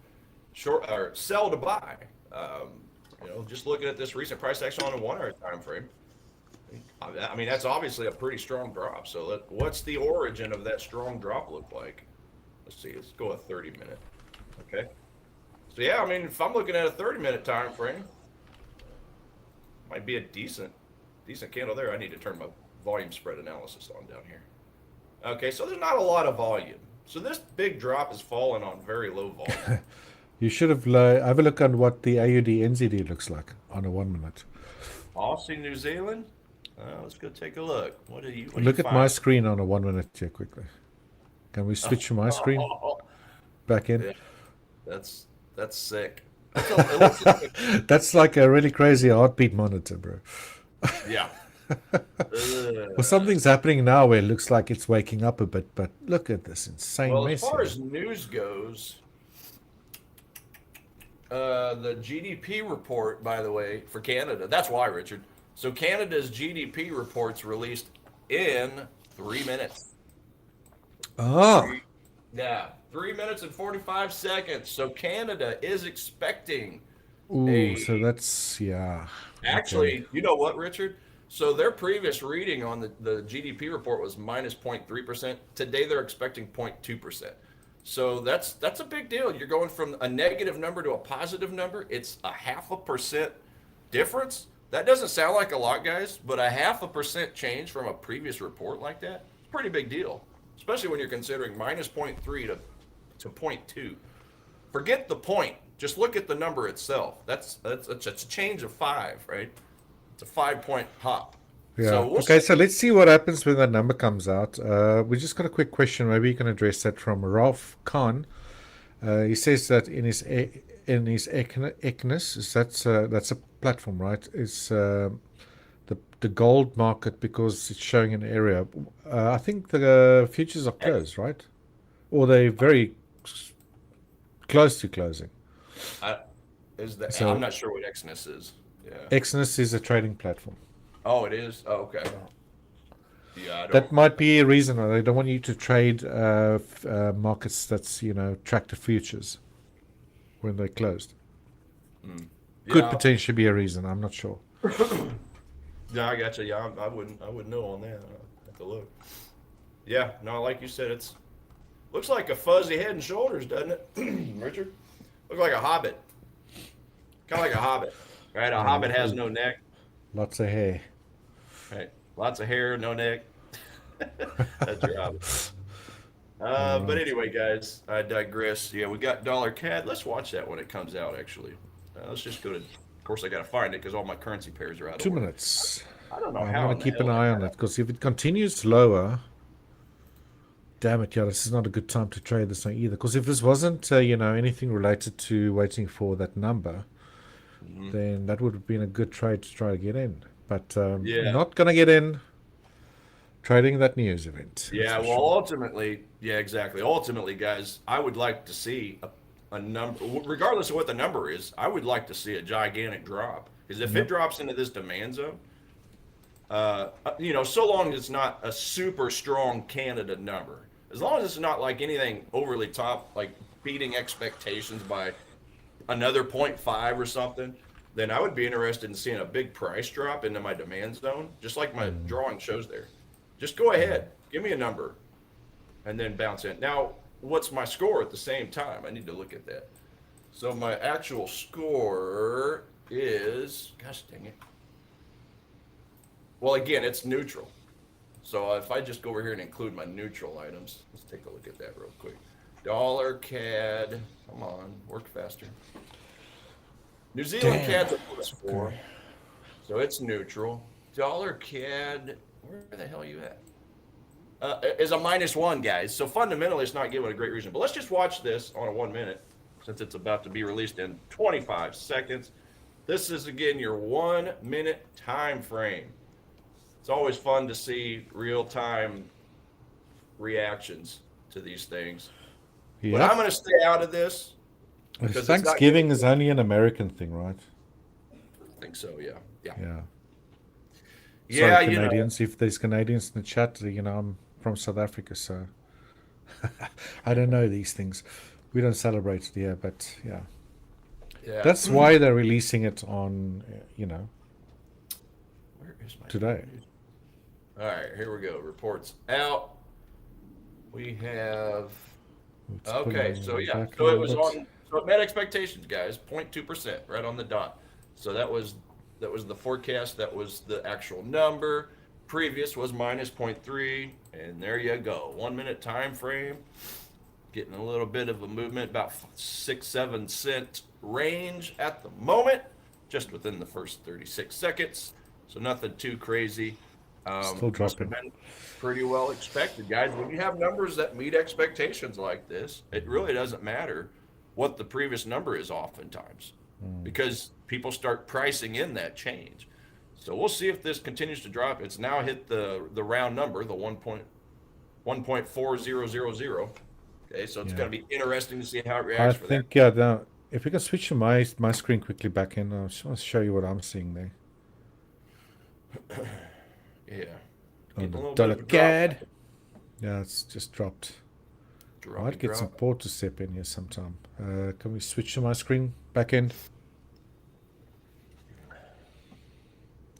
or sell to buy. Just looking at this recent price action on a 1 hour time frame. I mean, that's obviously a pretty strong drop. So what's the origin of that strong drop look like? Let's see. Let's go a 30 minute. Okay. So yeah, I mean, if I'm looking at a 30-minute time frame, might be a decent candle there. I need to turn my volume spread analysis on down here. Okay, so there's not a lot of volume. So this big drop is falling on very low volume. You should have a look at what the AUD NZD looks like on a 1 minute. Aussie, New Zealand. Let's go take a look. What do you Look at my find? screen on a 1 minute here quickly. Can we switch to my screen Oh, back in? yeah, that's sick. It looks like That's like a really crazy heartbeat monitor, bro. yeah. Well, Uh, something's happening now where it looks like it's waking up a bit, but look at this insane well, as mess far here. as news goes, the GDP report, by the way, for Canada. That's why, Richard. So Canada's GDP report's released in 3 minutes. Ah, Three, yeah, 3 minutes and 45 seconds. So Canada is expecting ooh, a. so that's, yeah, okay. Actually, you know what, Richard? So their previous reading on the GDP report was minus 0.3%. Today they're expecting 0.2%. So that's a big deal. You're going from a negative number to a positive number. It's a 0.5% difference. That doesn't sound like a lot, guys, but a 0.5% change from a previous report like that, it's a pretty big deal, especially when you're considering minus zero point 0.3 to zero point 0.2. Forget the point. Just look at the number itself. It's a change of five, right? It's a 5 point hop. Yeah. So we'll Okay, so see. let's see what happens when that number comes out. We just got a quick question. Maybe you can address that from Ralph Khan. He says that in his Eknus, that's a platform, right? It's the gold market because it's showing an area. I think the futures are closed, right? Or they're very close to closing. I, I'm So not sure what Exodus is. Yeah. Exodus is a trading platform. Oh, it is. Oh, okay. Yeah, I That don't. might be a reason. They don't want you to trade markets that's track the futures when they're closed. Mm. Could Yeah. potentially be a reason. I'm not sure. Yeah, I got you. Yeah, I wouldn't know on that. I'll have to look. Yeah, no, like you said, it's looks like a fuzzy head and shoulders, doesn't it, Richard? Looks like a hobbit. Kind of like a hobbit, right? A Yeah, hobbit has no neck, lots of hair. right? Lots of hair, no neck. That's your hobbit. All But right. anyway, guys, I digress. Yeah, we got Dollar CAD. Let's watch that when it comes out. Actually, let's just go to. Of course, I got to find it because all my currency pairs are out of Two order. minutes. I don't know I'm how going in to the keep an hell that eye on got it out. because if it continues lower, damn it, yeah, this is not a good time to trade this one either. Because if this wasn't, anything related to waiting for that number, Mhm. then that would have been a good trade to try to get in. But Yeah, not going to get in trading that news event, that's yeah. for Well, sure. ultimately, yeah, exactly. Ultimately, guys, I would like to see a number, regardless of what the number is. I would like to see a gigantic drop because if it Yep. drops into this demand zone, so long as it's not a super strong Canada number, as long as it's not like anything overly top, like beating expectations by another point 0.5 or something, then I would be interested in seeing a big price drop into my demand zone, just like my drawing shows there. Just go ahead, give me a number, and then bounce in. Now, what's my score at the same time? I need to look at that. So my actual score is, gosh dang it. Well, again, it's neutral. So if I just go over here and include my neutral items, let's take a look at that real quick. Dollar CAD, come on, work faster. New Zealand Damn. CAD's a +4, Okay. so it's neutral. Dollar CAD, where the hell are you at? Is a -1, guys. So fundamentally, it's not giving a great reason. But let's just watch this on a 1 minute, since it's about to be released in 25 seconds. This is again your 1 minute time frame. It's always fun to see real time reactions to these things. But I'm Yep. going to stay out of this because it's not giving Thanksgiving is me. only an American thing, right? I think so, yeah. Yeah. Yeah. Sorry, Yeah, Canadians. If there's Canadians in the chat, I'm from South Africa, so I don't know these things. We don't celebrate it here, but yeah. yeah. That's why they're releasing it on, Where is my today. news? All right, here we go. Reports out. We have. It's Okay, so pulling yeah, back a so it little was bit. on. So it met expectations, guys. 0.2%, right on the dot. So that was the forecast. That was the actual number. Previous was -0.3, and there you go. 1 minute time frame. Getting a little bit of a movement, about 6-7 cent range at the moment, just within the first 36 seconds. So nothing too crazy. Still Must have dropping. been pretty well expected, guys. When you have numbers that meet expectations like this, it really doesn't matter what the previous number is oftentimes because people start pricing in that change. So we'll see if this continues to drop. It's now hit the round number, the 1.4000. Okay, so it's Yeah. going to be interesting to see how it I reacts for that. think, yeah, if we can switch to my screen quickly back in, I just want to show you what I'm seeing there. Yeah, On getting a the little bit dollar of a drop, CAD. Yeah, it's just dropped. droppy Might get some drop. port to step in here sometime. Can we switch to my screen back end? There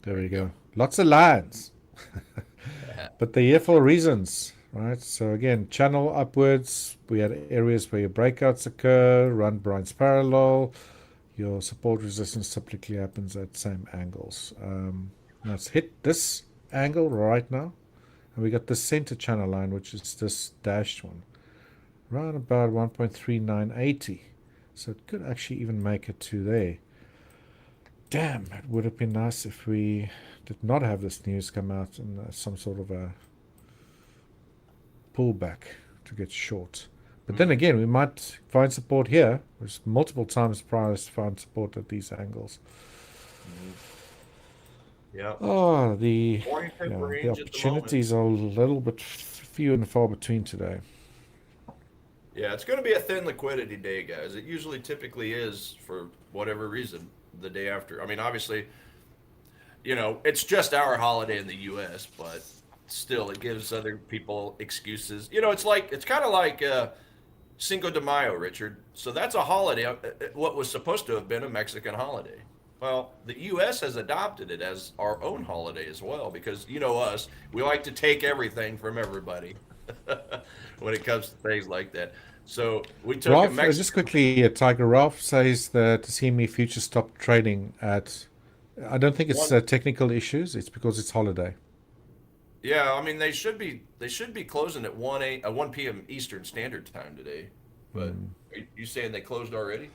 There we you go. go. Lots of lines. But they're here for reasons, right? So again, channel upwards. We had areas where your breakouts occur, run Brian's parallel. Your support resistance typically happens at same angles. Now it's hit this angle right now. And we got the center channel line, which is this dashed one. Around about 1.3980. So it could actually even make it to there. Damn, it would have been nice if we did not have this news come out in some sort of a pullback to get short. But then again, we might find support here, which multiple times prior to find support at these angles. Yeah, Oh, the 40 pip the range at the moment. opportunities are a little bit few and far between today. Yeah, it's going to be a thin liquidity day, guys. It usually typically is for whatever reason the day after. I mean, obviously, it's just our holiday in the U.S., but still, it gives other people excuses. It's kind of like Cinco de Mayo, Richard. So that's a holiday, what was supposed to have been a Mexican holiday. Well, the U.S. has adopted it as our own holiday as well because you know us, we like to take everything from everybody when it comes to things like that. So we took a Ralph, just Mexican quickly, Tiger Ralph says that the CME future stopped trading at. I don't think it's one. technical issues. It's because it's holiday. Yeah, I mean they should be closing at 1 p.m. Eastern Standard Time today. But are you saying they closed already?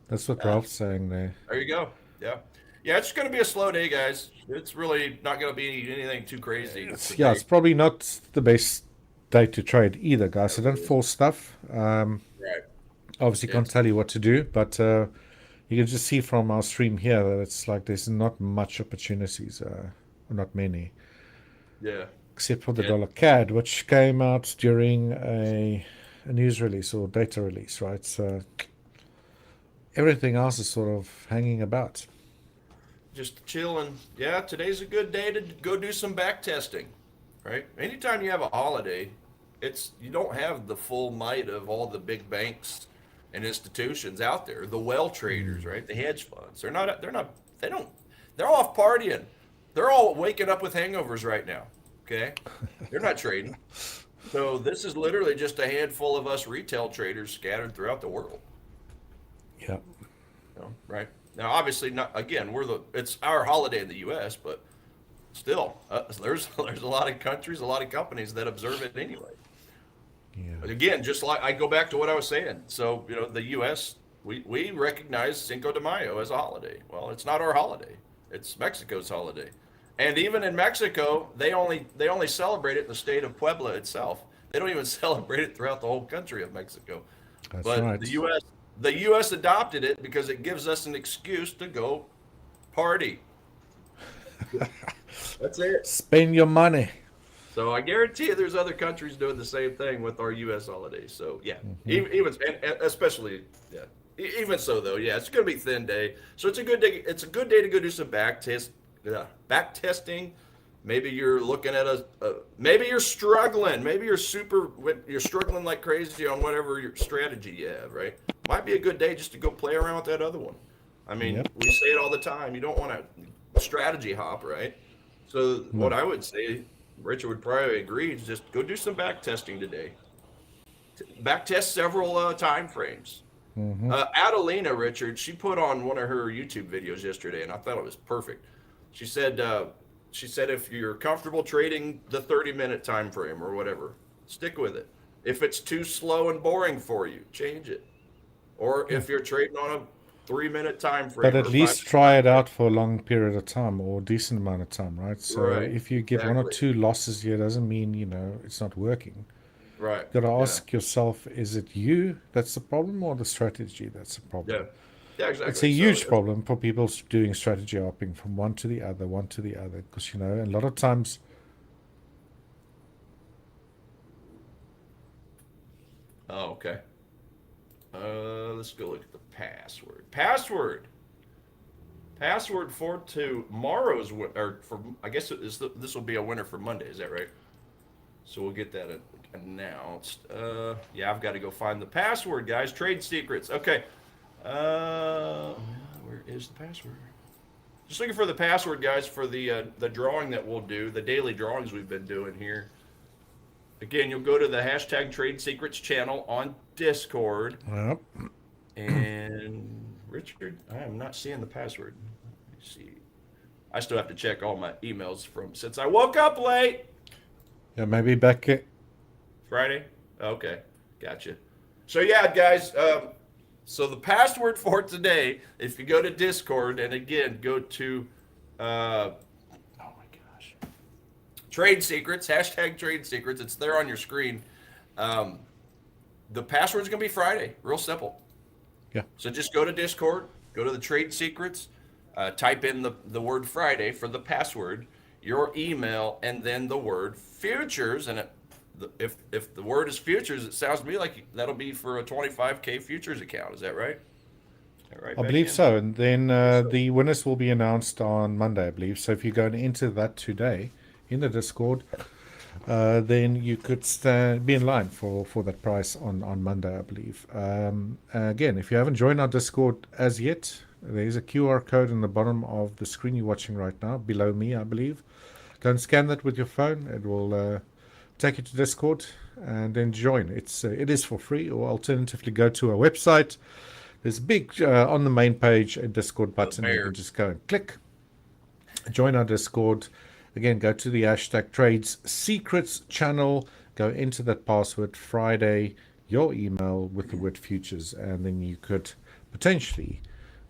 That's what Ah, Ralph's saying there. there you go. Yeah. Yeah, it's going to be a slow day, guys. It's really not going to be anything too crazy Yeah, today. it's probably not the best day to trade either, guys. So Whatever don't it is. force stuff. Right. Obviously, can't It's tell you what to do, but you can just see from our stream here that it's like there's not much opportunities, not many, yeah. except for the Yeah. dollar CAD, which came out during a news release or data release, right? So everything else is sort of hanging about. Just chilling. Yeah, today's a good day to go do some back testing, right? Anytime you have a holiday, it's you don't have the full might of all the big banks and institutions out there, the well traders, right? The hedge funds. They don't they're off partying. They're all waking up with hangovers right now. Okay? They're not trading. So this is literally just a handful of us retail traders scattered throughout the world. Yeah. Right? Now, obviously, not again. It's our holiday in the U.S., but still, there's a lot of countries, a lot of companies that observe it anyway. Yeah. But again, just like I go back to what I was saying. So the U.S. we recognize Cinco de Mayo as a holiday. Well, it's not our holiday; it's Mexico's holiday. And even in Mexico, they only celebrate it in the state of Puebla itself. They don't even celebrate it throughout the whole country of Mexico. That's But right. the U.S. adopted it because it gives us an excuse to go party. That's it. Spend your money. So I guarantee you, there's other countries doing the same thing with our U.S. holidays. So yeah, even and especially yeah, even so though, yeah, it's gonna be a thin day. So it's a good day. It's a good day to go do some back testing. Maybe you're looking at maybe you're struggling. Maybe you're struggling like crazy on whatever your strategy you have. Right? Might be a good day just to go play around with that other one. I mean, Yep. we say it all the time. You don't want to strategy hop, right? So what No. I would say, Richard would probably agree, is just go do some back testing today. Back test several time frames. Adelina, Richard, she put on one of her YouTube videos yesterday, and I thought it was perfect. She said, if you're comfortable trading the 30-minute time frame or whatever, stick with it. If it's too slow and boring for you, change it. Or Yeah. if you're trading on a 3-minute time But frame at or 5 least try it out for a long period of time or a decent amount of time, right? So right, if you get one or exactly, two losses here, doesn't mean, it's not working. right, You got to yeah, ask yourself, is it you that's the problem or the strategy that's the yeah, problem? yeah, It's a exactly. So huge problem for people doing strategy hopping from one to the other, one to the other, because, a lot of times, oh, okay. Let's go look at the password. Password for tomorrow's or for I guess this will be a winner for Monday. Is that right? So we'll get that announced. Yeah, I've got to go find the password, guys. Trade secrets. Okay. Where is the password? Just looking for the password, guys, for the drawing that we'll do, the daily drawings we've been doing here. Again, you'll go to the hashtag Trade Secrets channel on Discord. well, And Richard, I am not seeing the password. Let me see. I still have to check all my emails from since I woke up late yeah, maybe back it. Friday. Okay, gotcha. So yeah, guys. So the password for today, if you go to Discord and again go to, oh my gosh, Trade Secrets hashtag Trade Secrets. It's there on your screen. The password's gonna be Friday. Real simple. Yeah. So just go to Discord, go to the Trade Secrets, type in the word Friday for the password, your email, and then the word futures, and if the word is futures, it sounds to me like that'll be for a 25K futures account. Is that right? Is that right, I Becky? believe so. And then So, the winners will be announced on Monday, I believe. So if you go and enter that today in the Discord, then you could be in line for that price on Monday, I believe. Again, if you haven't joined our Discord as yet, there is a QR code in the bottom of the screen you're watching right now, below me, I believe. Go and scan that with your phone. It will take you to Discord and then join. It is for free, or alternatively go to our website. There's a big on the main page a Discord the button. You bear. can just go and click, join our Discord. Again, go to the hashtag Trades Secrets channel. Go into that password Friday, your email with the word futures, and then you could potentially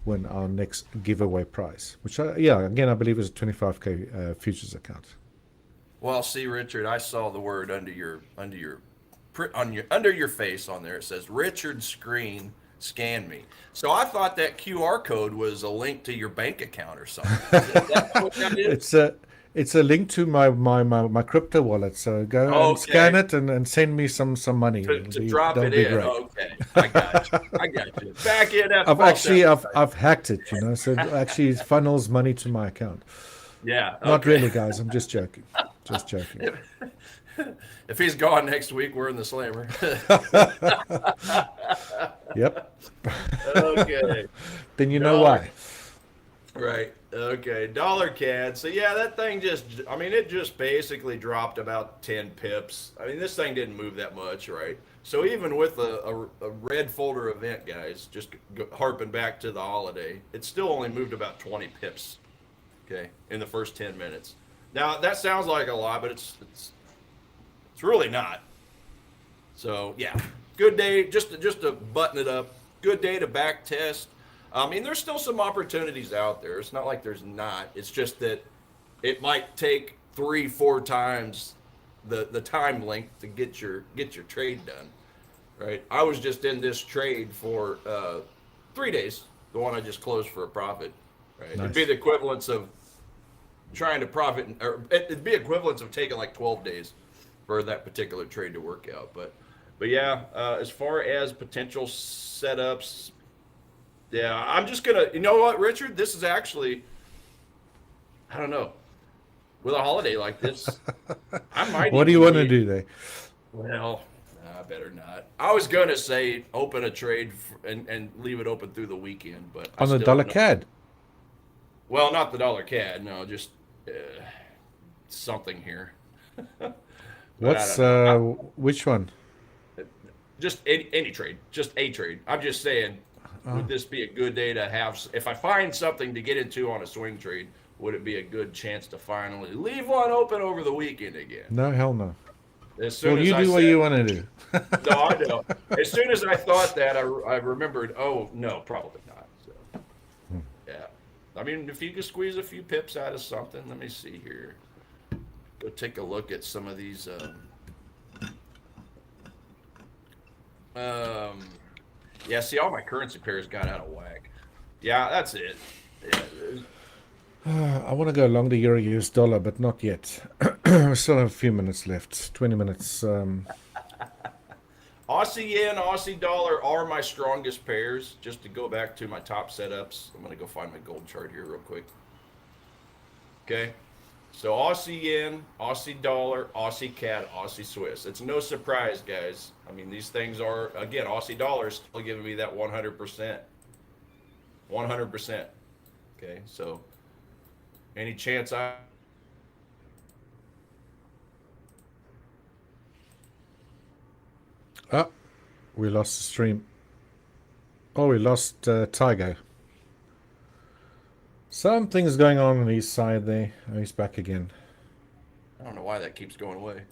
win our next giveaway prize, which again I believe is a 25K futures account. Well, see, Richard, I saw the word under your face on there. It says Richard Screen scan me. So I thought that QR code was a link to your bank account or something. Is that what that is? It's a link to my crypto wallet. So go and Okay. scan it and send me some money. To drop That'll it be in. great. Okay. I got you. I got you. Back in that I've false actually advertising. I've hacked it, so it actually funnels money to my account. Yeah. Not Okay. really, guys. I'm just joking. Just joking. If he's gone next week, we're in the slammer. Yep. Okay. Then you know Dollar. why. Right. Okay. Dollar CAD. So yeah, that thing it just basically dropped about 10 pips. I mean, this thing didn't move that much, right? So even with a red folder event, guys, just harping back to the holiday, it still only moved about 20 pips. Okay, in the first 10 minutes. Now that sounds like a lot, but it's really not. So yeah, good day. Just to button it up. Good day to back test. I mean, there's still some opportunities out there. It's not like there's not. It's just that it might take 3-4 times the time length to get your trade done. Right. I was just in this trade for 3 days. The one I just closed for a profit. Right. It'd be Nice. the equivalence of trying to profit, or it'd be equivalence of taking like 12 days for that particular trade to work out. But yeah, as far as potential setups, yeah, I'm just gonna. You know what, Richard? This is actually, I don't know. With a holiday like this, I might What do you even want to be. do there? Well, I better not. I was gonna say open a trade and leave it open through the weekend, but I On the still dollar don't know. CAD? Well, not the dollar CAD. No, just something here. But I What's don't know. which one? Just any trade, just a trade. I'm just saying, would this be a good day to have? If I find something to get into on a swing trade, would it be a good chance to finally leave one open over the weekend again? No, hell no. As soon Well, as you I do what said, you want to do. no, I know. As soon as I thought that, I remembered, oh, no, probably not. So, yeah. I mean, if you could squeeze a few pips out of something, let me see here. Go take a look at some of these. Yeah, see, all my currency pairs got out of whack. Yeah, that's it. Yeah, I want to go long the euro US dollar, but not yet. We still have a few minutes left. 20 minutes. Aussie yen, Aussie dollar are my strongest pairs. Just to go back to my top setups, I'm going to go find my gold chart here real quick. Okay. So Aussie yen, Aussie dollar, Aussie CAD, Aussie Swiss. It's no surprise, guys. I mean, these things are, again, Aussie dollar is still giving me that 100%. 100%. Okay. So any chance I. Ah, we lost the stream. Oh, we lost Tiger. Something's going on his side there. Oh, he's back again. I don't know why that keeps going away.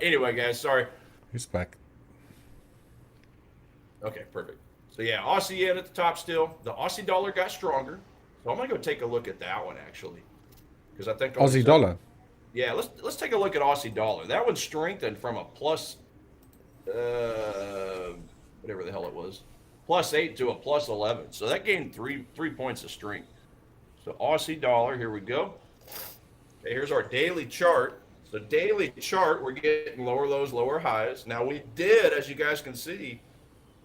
Anyway, guys, sorry. He's back. Okay, perfect. So yeah, Aussie yen at the top still. The Aussie dollar got stronger. So I'm gonna go take a look at that one actually, because I think Aussie dollar. Yeah, let's take a look at Aussie dollar. That one strengthened from a plus, whatever the hell it was, +8 to a +11. So that gained three points of strength. So Aussie dollar, here we go. Okay, here's our daily chart. So daily chart, we're getting lower lows, lower highs. Now we did, as you guys can see,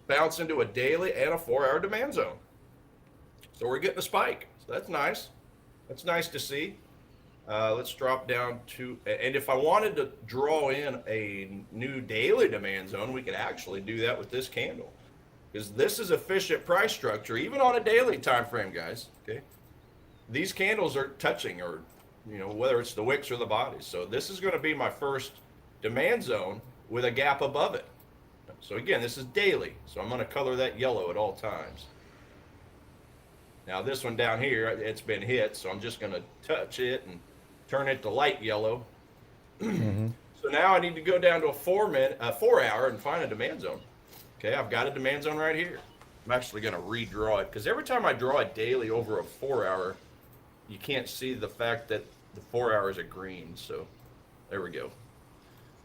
bounce into a daily and a 4-hour demand zone. So we're getting a spike. So that's nice. That's nice to see. Let's drop down to, and if I wanted to draw in a new daily demand zone, we could actually do that with this candle. Because this is efficient price structure, even on a daily time frame, guys. Okay, these candles are touching, or whether it's the wicks or the bodies. So this is going to be my first demand zone with a gap above it. So again, this is daily, so I'm going to color that yellow at all times. Now this one down here, it's been hit, so I'm just going to touch it and turn it to light yellow. So now I need to go down to a 4-hour and find a demand zone. Okay, I've got a demand zone right here. I'm actually going to redraw it, because every time I draw a daily over a 4-hour, you can't see the fact that the 4 hours are green. So there we go.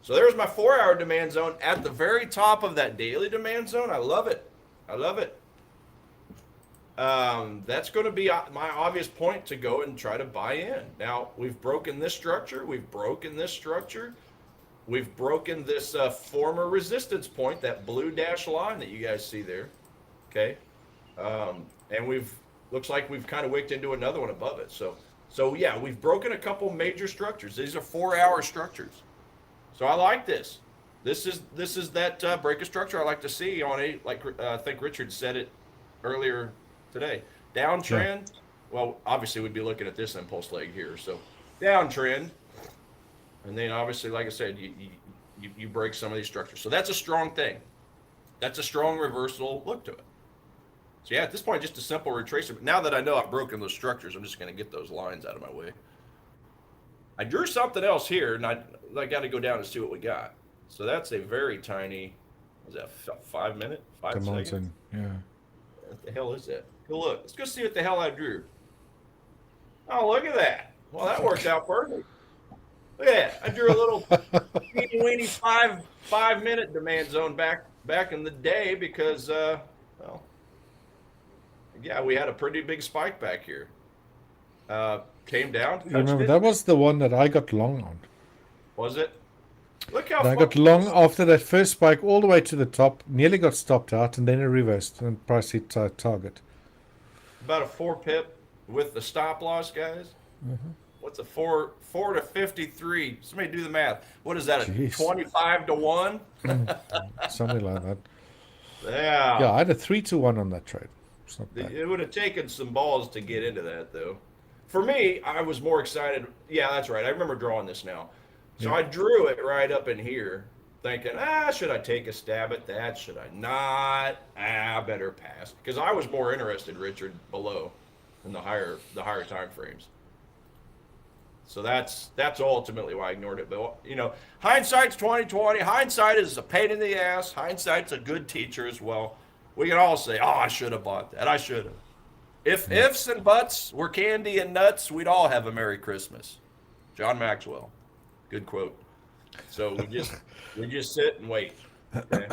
So there's my 4-hour demand zone at the very top of that daily demand zone. I love it. I love it. That's going to be my obvious point to go and try to buy in. Now, we've broken this structure. We've broken this structure. We've broken this former resistance point, that blue dashed line that you guys see there. Okay. And looks like we've kind of wicked into another one above it. So yeah, we've broken a couple major structures. These are 4-hour structures. So I like this. This is that break of structure I like to see on I think Richard said it earlier today. Downtrend. Yeah. Well, obviously we'd be looking at this impulse leg here. So downtrend. And then obviously, like I said, you break some of these structures. So that's a strong thing. That's a strong reversal look to it. So yeah, at this point, just a simple retracement. Now that I know I've broken those structures, I'm just going to get those lines out of my way. I drew something else here, and I got to go down and see what we got. So that's a very tiny, was that 5 minute? 5 seconds? Yeah. What the hell is that? Go look. Let's go see what the hell I drew. Oh, look at that. Well, that worked out perfect. Look at that. I drew a little teeny weeny 5 minute demand zone back in the day because, well, yeah, we had a pretty big spike back here. Came down. Remember, that was the one that I got long on. Was it? Look how I got long after that first spike all the way to the top, nearly got stopped out, and then it reversed and price hit target. About a 4 pip with the stop loss, guys. What's a 4 to 53? Somebody do the math. What is that? A 25 to 1? Something like that. Yeah. Yeah, I had a 3 to 1 on that trade. It would have taken some balls to get into that, though. For me, I was more excited. Yeah, that's right. I remember drawing this now. So I drew it right up in here, thinking, should I take a stab at that? Should I not? Better pass. Because I was more interested, Richard, below in the higher time frames. So that's ultimately why I ignored it. But hindsight's 20/20. Hindsight is a pain in the ass. Hindsight's a good teacher as well. We can all say, I should have bought that. I should have. If ifs and buts were candy and nuts, we'd all have a Merry Christmas. John Maxwell. Good quote. So we just sit and wait. Okay?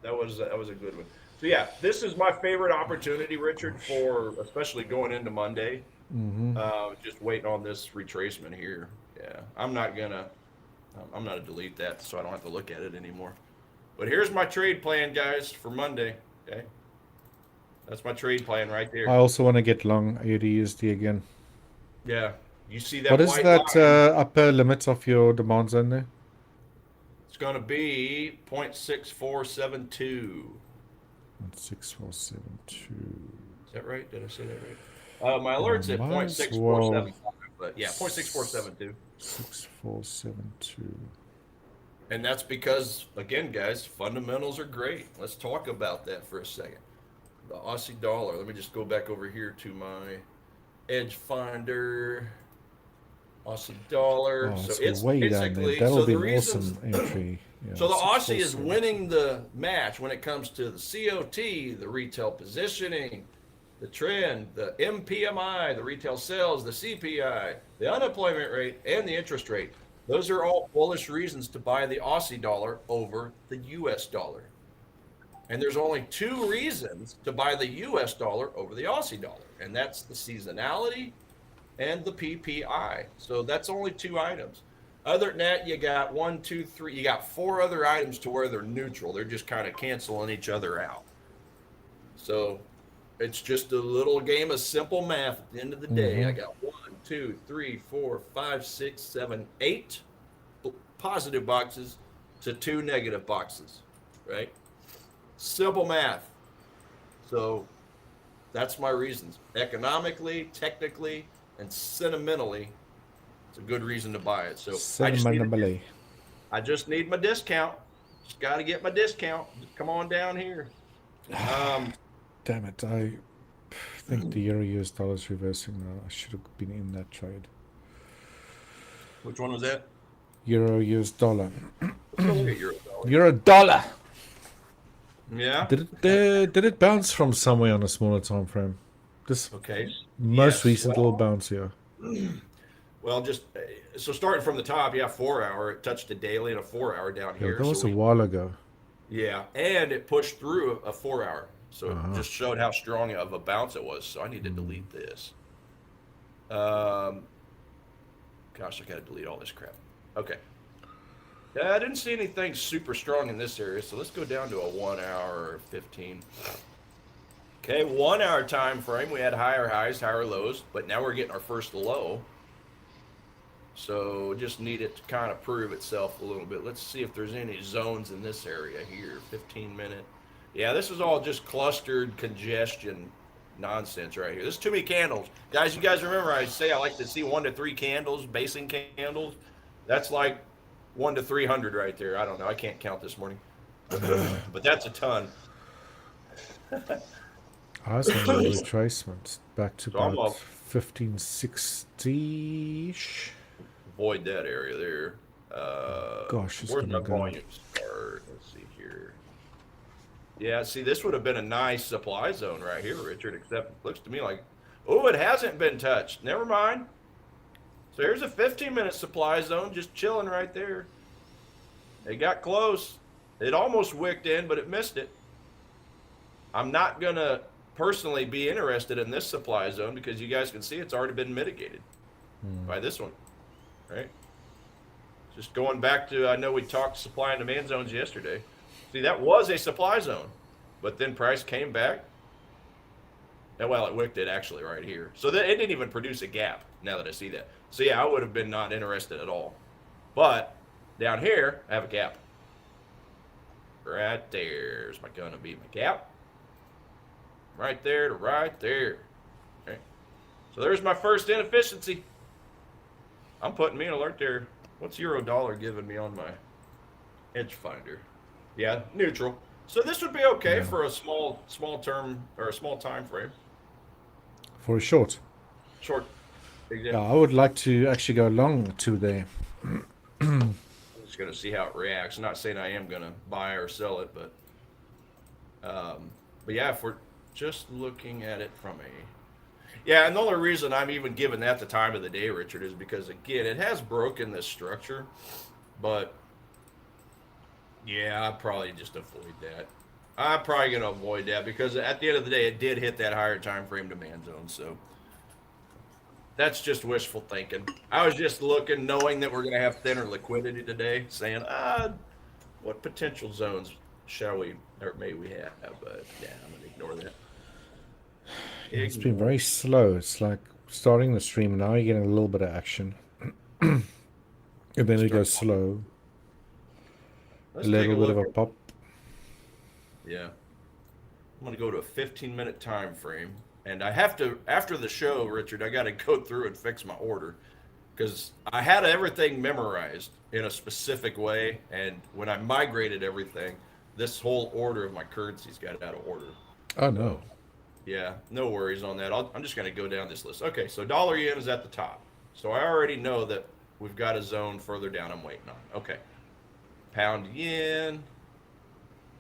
That was a good one. So yeah, this is my favorite opportunity, Richard, for especially going into Monday. Just waiting on this retracement here. Yeah, I'm not gonna delete that, so I don't have to look at it anymore. But here's my trade plan, guys, for Monday. Okay, that's my trade plan right there. I also want to get long AUD/USD again. Yeah, you see that? What is that upper limit of your demand zone there? It's going to be 0.6472. 0.6472. Is that right? Did I say that right? My alert's at 0.6475, but yeah, 0.6472. 6472. And that's because, again, guys, fundamentals are great. Let's talk about that for a second. The Aussie dollar. Let me just go back over here to my Edge Finder. Aussie dollar. So it's way down there. That'll be an awesome entry. Yeah, so the Aussie is winning the match when it comes to the COT, the retail positioning, the trend, the MPMI, the retail sales, the CPI, the unemployment rate, and the interest rate. Those are all bullish reasons to buy the Aussie dollar over the US dollar. And there's only 2 reasons to buy the US dollar over the Aussie dollar, and that's the seasonality and the PPI. So that's only 2 items. Other than that, you got 1, 2, 3. You got 4 other items to where they're neutral. They're just kind of canceling each other out. So it's just a little game of simple math. At the end of the day, I got 1, 2, 3, 4, 5, 6, 7, 8 positive boxes to 2 negative boxes, right? Simple math. So that's my reasons. Economically, technically, and sentimentally, it's a good reason to buy it. So Sentimentally. I just need my discount. Just got to get my discount. Just come on down here. Damn it! I think the euro US dollar is reversing now. I should have been in that trade. Which one was that? Euro US dollar. Let's go look at euro dollar. Euro dollar. Yeah. Did it bounce from somewhere on a smaller time frame? This Okay. most Yes. recent little bounce here. Well, just so starting from the top, yeah, 4 hour. It touched a daily and a 4 hour down Yeah, here. that was So a while ago. yeah, and it pushed through a 4 hour. So it just showed how strong of a bounce it was. So I need to delete this. Gosh, I got to delete all this crap. Okay. I didn't see anything super strong in this area, so let's go down to a 1 hour 15. Okay, 1 hour time frame. We had higher highs, higher lows, but now we're getting our first low. So just need it to kind of prove itself a little bit. Let's see if there's any zones in this area here. 15-minute. Yeah, this is all just clustered congestion nonsense right here. There's too many candles. Guys, you guys remember I say I like to see 1 to 3 candles, basing candles. That's like 1 to 300 right there. I don't know. I can't count this morning. But that's a ton. I was on the retracement back to So I'm about up. 1560-ish. Avoid that area there. Gosh, it's Where's my gonna go. volume start? Let's see here. Yeah, see, this would have been a nice supply zone right here, Richard, except it looks to me like, oh, it hasn't been touched. Never mind. So here's a 15-minute supply zone just chilling right there. It got close. It almost wicked in, but it missed it. I'm not going to personally be interested in this supply zone because you guys can see it's already been mitigated by this one, right? Just going back to, I know we talked supply and demand zones yesterday. See, that was a supply zone, but then price came back. And well, it wicked it actually right here. So that it didn't even produce a gap now that I see that. So yeah, I would have been not interested at all. But down here, I have a gap. Right there's going to be my gap. Right there to right there. Okay. So there's my first inefficiency. I'm putting me an alert there. What's euro dollar giving me on my edge finder? Yeah, neutral. So this would be okay for a small term or a small time frame. For a short. Short. Yeah, I would like to actually go long to there. I'm just gonna see how it reacts. I'm not saying I am gonna buy or sell it, but yeah, if we're just looking at it from a and the only reason I'm even giving that the time of the day, Richard, is because again, it has broken this structure, but yeah, I'd probably just avoid that. I'm probably gonna avoid that because at the end of the day, it did hit that higher time frame demand zone, so. That's just wishful thinking. I was just looking, knowing that we're going to have thinner liquidity today, saying, what potential zones shall we or may we have? But yeah, I'm going to ignore that. Yeah, it's been very slow. It's like starting the stream now, you're getting a little bit of action. And then it goes slow. Let's A take little bit of a look. pop. Yeah. I'm going to go to a 15-minute time frame. And I have to, after the show, Richard, I got to go through and fix my order because I had everything memorized in a specific way. And when I migrated everything, this whole order of my currencies got out of order. Oh, no. Yeah, no worries on that. I'm just going to go down this list. Okay, so dollar yen is at the top. So I already know that we've got a zone further down I'm waiting on. Okay. Pound yen.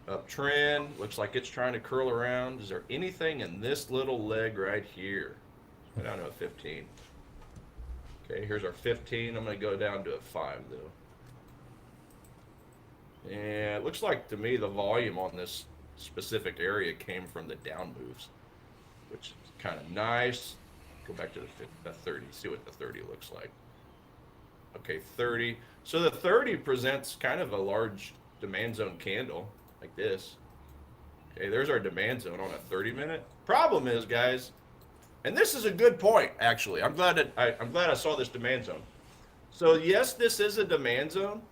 Uptrend, looks like it's trying to curl around. Is there anything in this little leg right here? Go down to a 15. Okay, here's our 15. I'm going to go down to a 5, though. And it looks like to me the volume on this specific area came from the down moves, which is kind of nice. Go back to the 30, see what the 30 looks like. Okay, 30. So the 30 presents kind of a large demand zone candle like this. Okay, there's our demand zone on a 30-minute. Problem is, guys, and this is a good point, actually. I'm glad I saw this demand zone. So yes, this is a demand zone,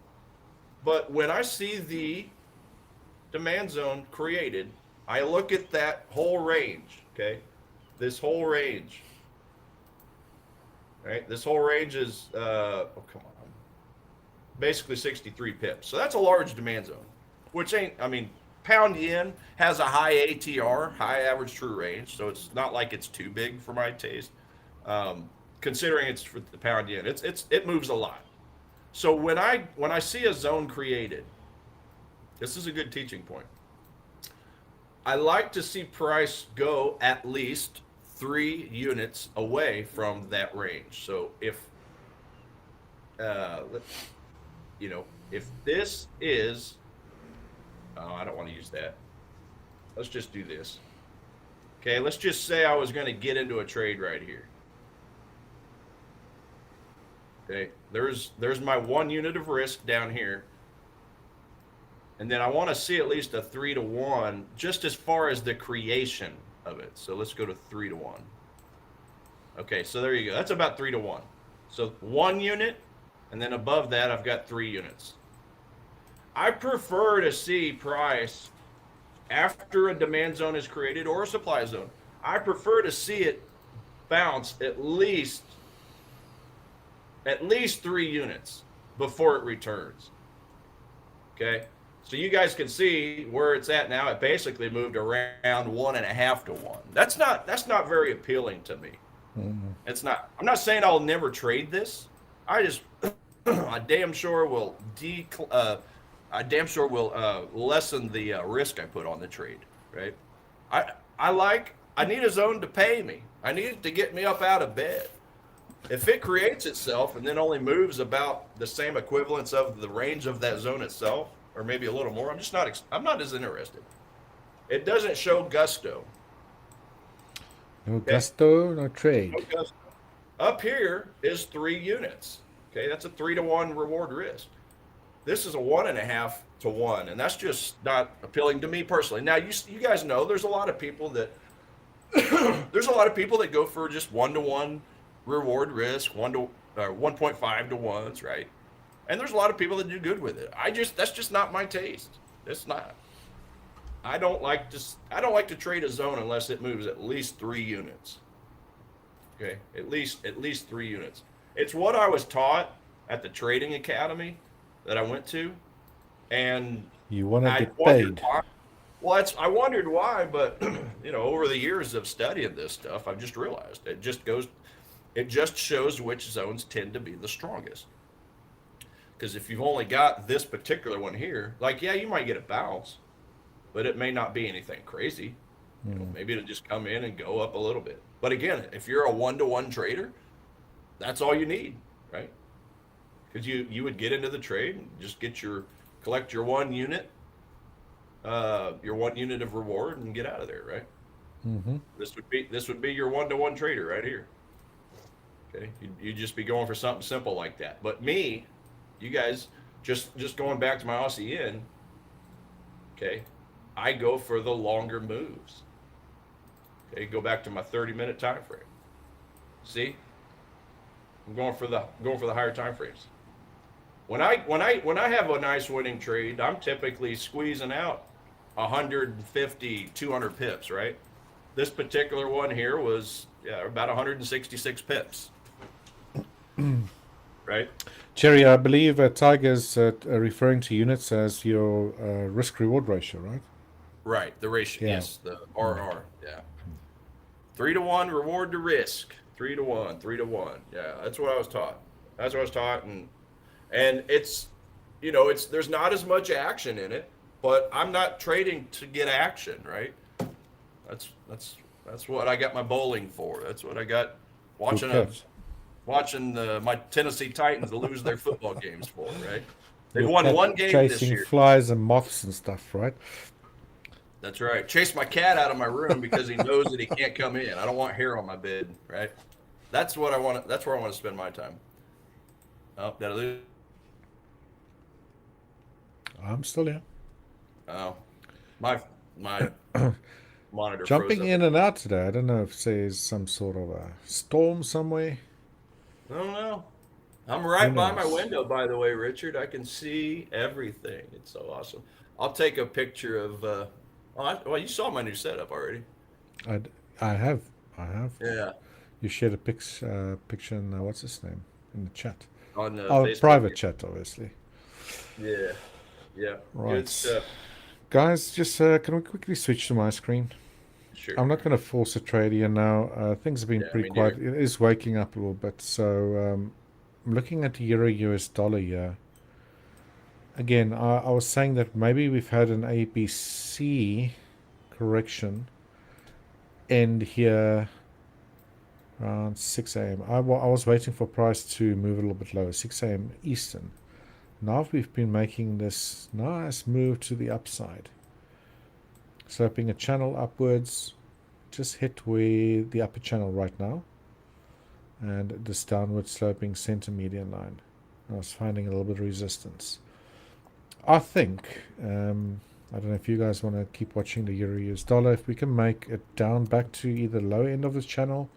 but when I see the demand zone created, I look at that whole range, okay? This whole range. Right? This whole range is oh come on. Basically 63 pips. So that's a large demand zone, which ain't, I mean, pound yen has a high ATR, high average true range, so it's not like it's too big for my taste. Considering it's for the pound yen, it moves a lot. So when I see a zone created, this is a good teaching point. I like to see price go at least 3 units away from that range. So if you know, if this is, oh, I don't want to use that. Let's just do this. Okay, let's just say I was going to get into a trade right here. Okay, there's my 1 unit of risk down here. And then I want to see at least a 3-to-1 just as far as the creation of it. So let's go to 3-to-1. Okay, so there you go. That's about 3-to-1. So 1 unit, and then above that, I've got 3 units. I prefer to see price after a demand zone is created or a supply zone. I prefer to see it bounce at least 3 units before it returns. Okay, so you guys can see where it's at now. It basically moved around 1.5-to-1. That's not very appealing to me. Mm-hmm. It's not. I'm not saying I'll never trade this. I just I damn sure will lessen the risk I put on the trade. Right? I need a zone to pay me. I need it to get me up out of bed. If it creates itself and then only moves about the same equivalence of the range of that zone itself, or maybe a little more, I'm not as interested. It doesn't show gusto. No gusto, no trade. No gusto. Up here is 3 units. Okay, that's a 3-to-1 reward risk. This is a 1.5-to-1, and that's just not appealing to me personally. Now, you guys know there's a lot of people that go for just 1-to-1 reward risk, 1.5-to-1s, right? And there's a lot of people that do good with it. That's just not my taste. It's not. I don't like to trade a zone unless it moves at least 3 units. Okay, at least 3 units. It's what I was taught at the trading academy that I went to, and you want to get paid. Well, I wondered why, but over the years of studying this stuff, I've just realized it just shows which zones tend to be the strongest. Because if you've only got this particular one here, like, yeah, you might get a bounce, but it may not be anything crazy. Maybe it'll just come in and go up a little bit. But again, if you're a 1-to-1 trader, that's all you need, right? Because you would get into the trade and just collect your 1 unit, your 1 unit of reward, and get out of there, right? Mm-hmm. This would be your 1-to-1 trader right here. Okay, you'd just be going for something simple like that. But me, you guys, just going back to my Aussie yen, okay, I go for the longer moves. Okay, go back to my 30-minute time frame. See, I'm going for the higher time frames. When I have a nice winning trade, I'm typically squeezing out 150, 200 pips, right? This particular one here was about 166 pips. Right? Jerry, I believe Tiger's referring to units as your risk-reward ratio, right? Right, the ratio, yes, the RR, yeah. 3-to-1 reward to risk, 3-to-1, 3-to-1. Yeah, that's what I was taught. And it's, there's not as much action in it, but I'm not trading to get action, right? That's what I got my bowling for. That's what I got watching my Tennessee Titans lose their football games for, right? They've won 1 game this year. Chasing flies and moths and stuff, right? That's right. Chase my cat out of my room because he knows that he can't come in. I don't want hair on my bed, right? That's what I want. That's where I want to spend my time. Oh, did I lose? I'm still here. Oh, my monitor froze Jumping up. in and out today. I don't know if there's some sort of a storm somewhere. I don't know. I'm Who right by my knows? window, by the way, Richard. I can see everything. It's so awesome. I'll take a picture of. Well, you saw my new setup already. I, I have. I have. Yeah, You shared a picture in, what's his name? In the chat. on the Oh, Facebook. private chat, obviously. Yeah, yeah, good Right. stuff. Guys, just can we quickly switch to my screen? Sure. I'm not going to force a trade here now. Things have been Yeah, pretty me quiet. neither. It is waking up a little bit. So I'm looking at the Euro US dollar here. Again, I was saying that maybe we've had an ABC correction end here around 6 a.m. I was waiting for price to move a little bit lower, 6 a.m. Eastern. Now we've been making this nice move to the upside. Sloping a channel upwards, just hit where the upper channel right now. And this downward sloping center median line. I was finding a little bit of resistance. I think, I don't know if you guys want to keep watching the Euro US dollar, if we can make it down back to either low end of this channel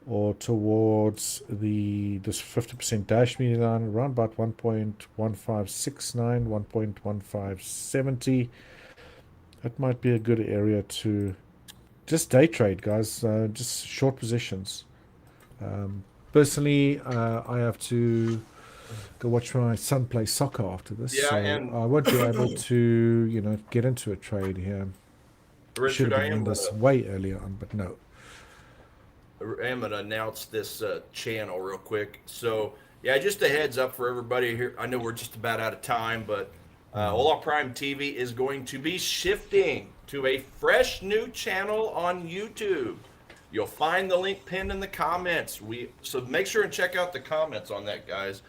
or towards this 50% dash median line around about 1.1569, 1.1570. That might be a good area to just day trade, guys. Just short positions. Personally, I have to go watch my son play soccer after this, Yeah, so and I won't be able to, get into a trade here. Should Richard, have I been in am this way earlier on, but no. gonna announce this channel real quick. So yeah, just a heads up for everybody here. I know we're just about out of time, but All Prime TV is going to be shifting to a fresh new channel on YouTube. You'll find the link pinned in the comments. So make sure and check out the comments on that, guys.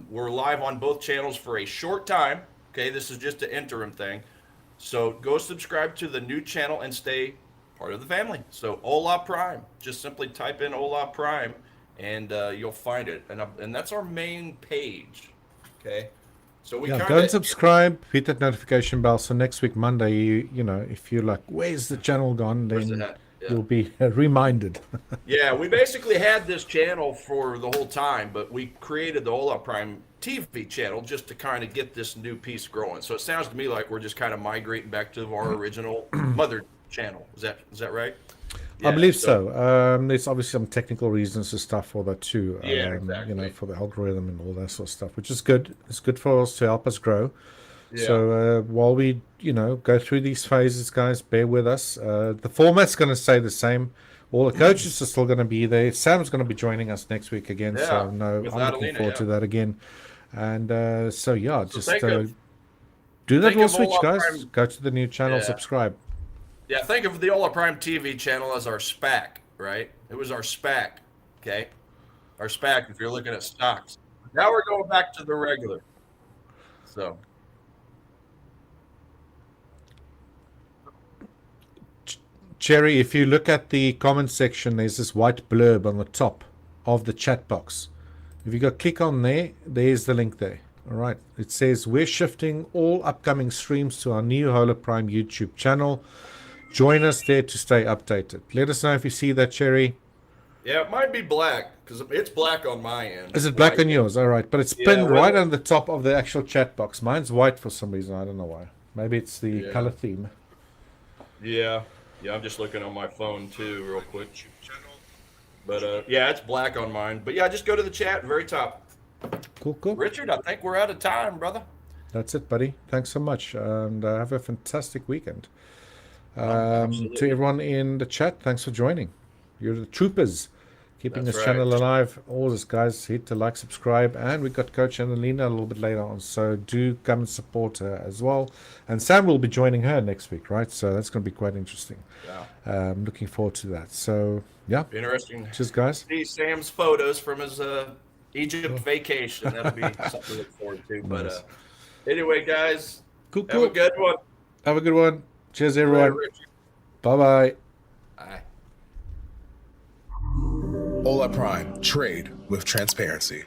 We're live on both channels for a short time. Okay, this is just an interim thing. So go subscribe to the new channel and stay part of the family. So Ola Prime, just simply type in Ola Prime, and you'll find it. And that's our main page. Okay, so we Yeah, kind go and of subscribe, hit that notification bell. So next week, Monday, if you're like, where's the channel gone, where's then that? Yeah. you'll be reminded. Yeah, we basically had this channel for the whole time, but we created the Ola Prime TV channel just to kind of get this new piece growing. So it sounds to me like we're just kind of migrating back to our original mother channel. Is that right? I Yeah. believe so. There's obviously some technical reasons and stuff for that too. Yeah, exactly. For the algorithm and all that sort of stuff, which is good. It's good for us to help us grow. Yeah. So while we, go through these phases, guys, bear with us. The format's going to stay the same. All the coaches are still going to be there. Sam's going to be joining us next week again. Yeah, So no, with I'm looking Adelina, forward to that again. And So just think of do that think little of switch, Ola guys. Prime. Go to the new channel, Yeah. subscribe. Yeah, think of the Ola Prime TV channel as our SPAC, right? It was our SPAC, okay? Our SPAC if you're looking at stocks. Now we're going back to the regular. So Cherry, if you look at the comment section, there's this white blurb on the top of the chat box. If you go click on there, there's the link there. All right. It says we're shifting all upcoming streams to our new Hola Prime YouTube channel. Join us there to stay updated. Let us know if you see that, Cherry. yeah, it might be black because it's black on my end. Is it black White. on yours? All right. But it's Yeah, pinned right whether- on the top of the actual chat box. Mine's white for some reason. I don't know why. Maybe it's the Yeah. color theme. Yeah, I'm just looking on my phone too, real quick. But yeah, it's black on mine. But yeah, just go to the chat, very top. Cool. Richard, I think we're out of time, brother. That's it, buddy. Thanks so much. And have a fantastic weekend. To Absolutely. everyone in the chat, thanks for joining. You're the troopers, keeping That's this right. channel alive. All this, guys, hit the like, subscribe, and we got Coach Annalena a little bit later on, so do come and support her as well. And Sam will be joining her next week, right? So that's going to be quite interesting. Yeah. Looking forward to that. So yeah, Interesting. cheers, guys. See Sam's photos from his Egypt vacation. That'll be something to look forward to. Nice. But anyway, guys, Cool. have a good one. Have a good one. Cheers, Later, everyone. Richard. Bye. Bye. Ola Prime. Trade with transparency.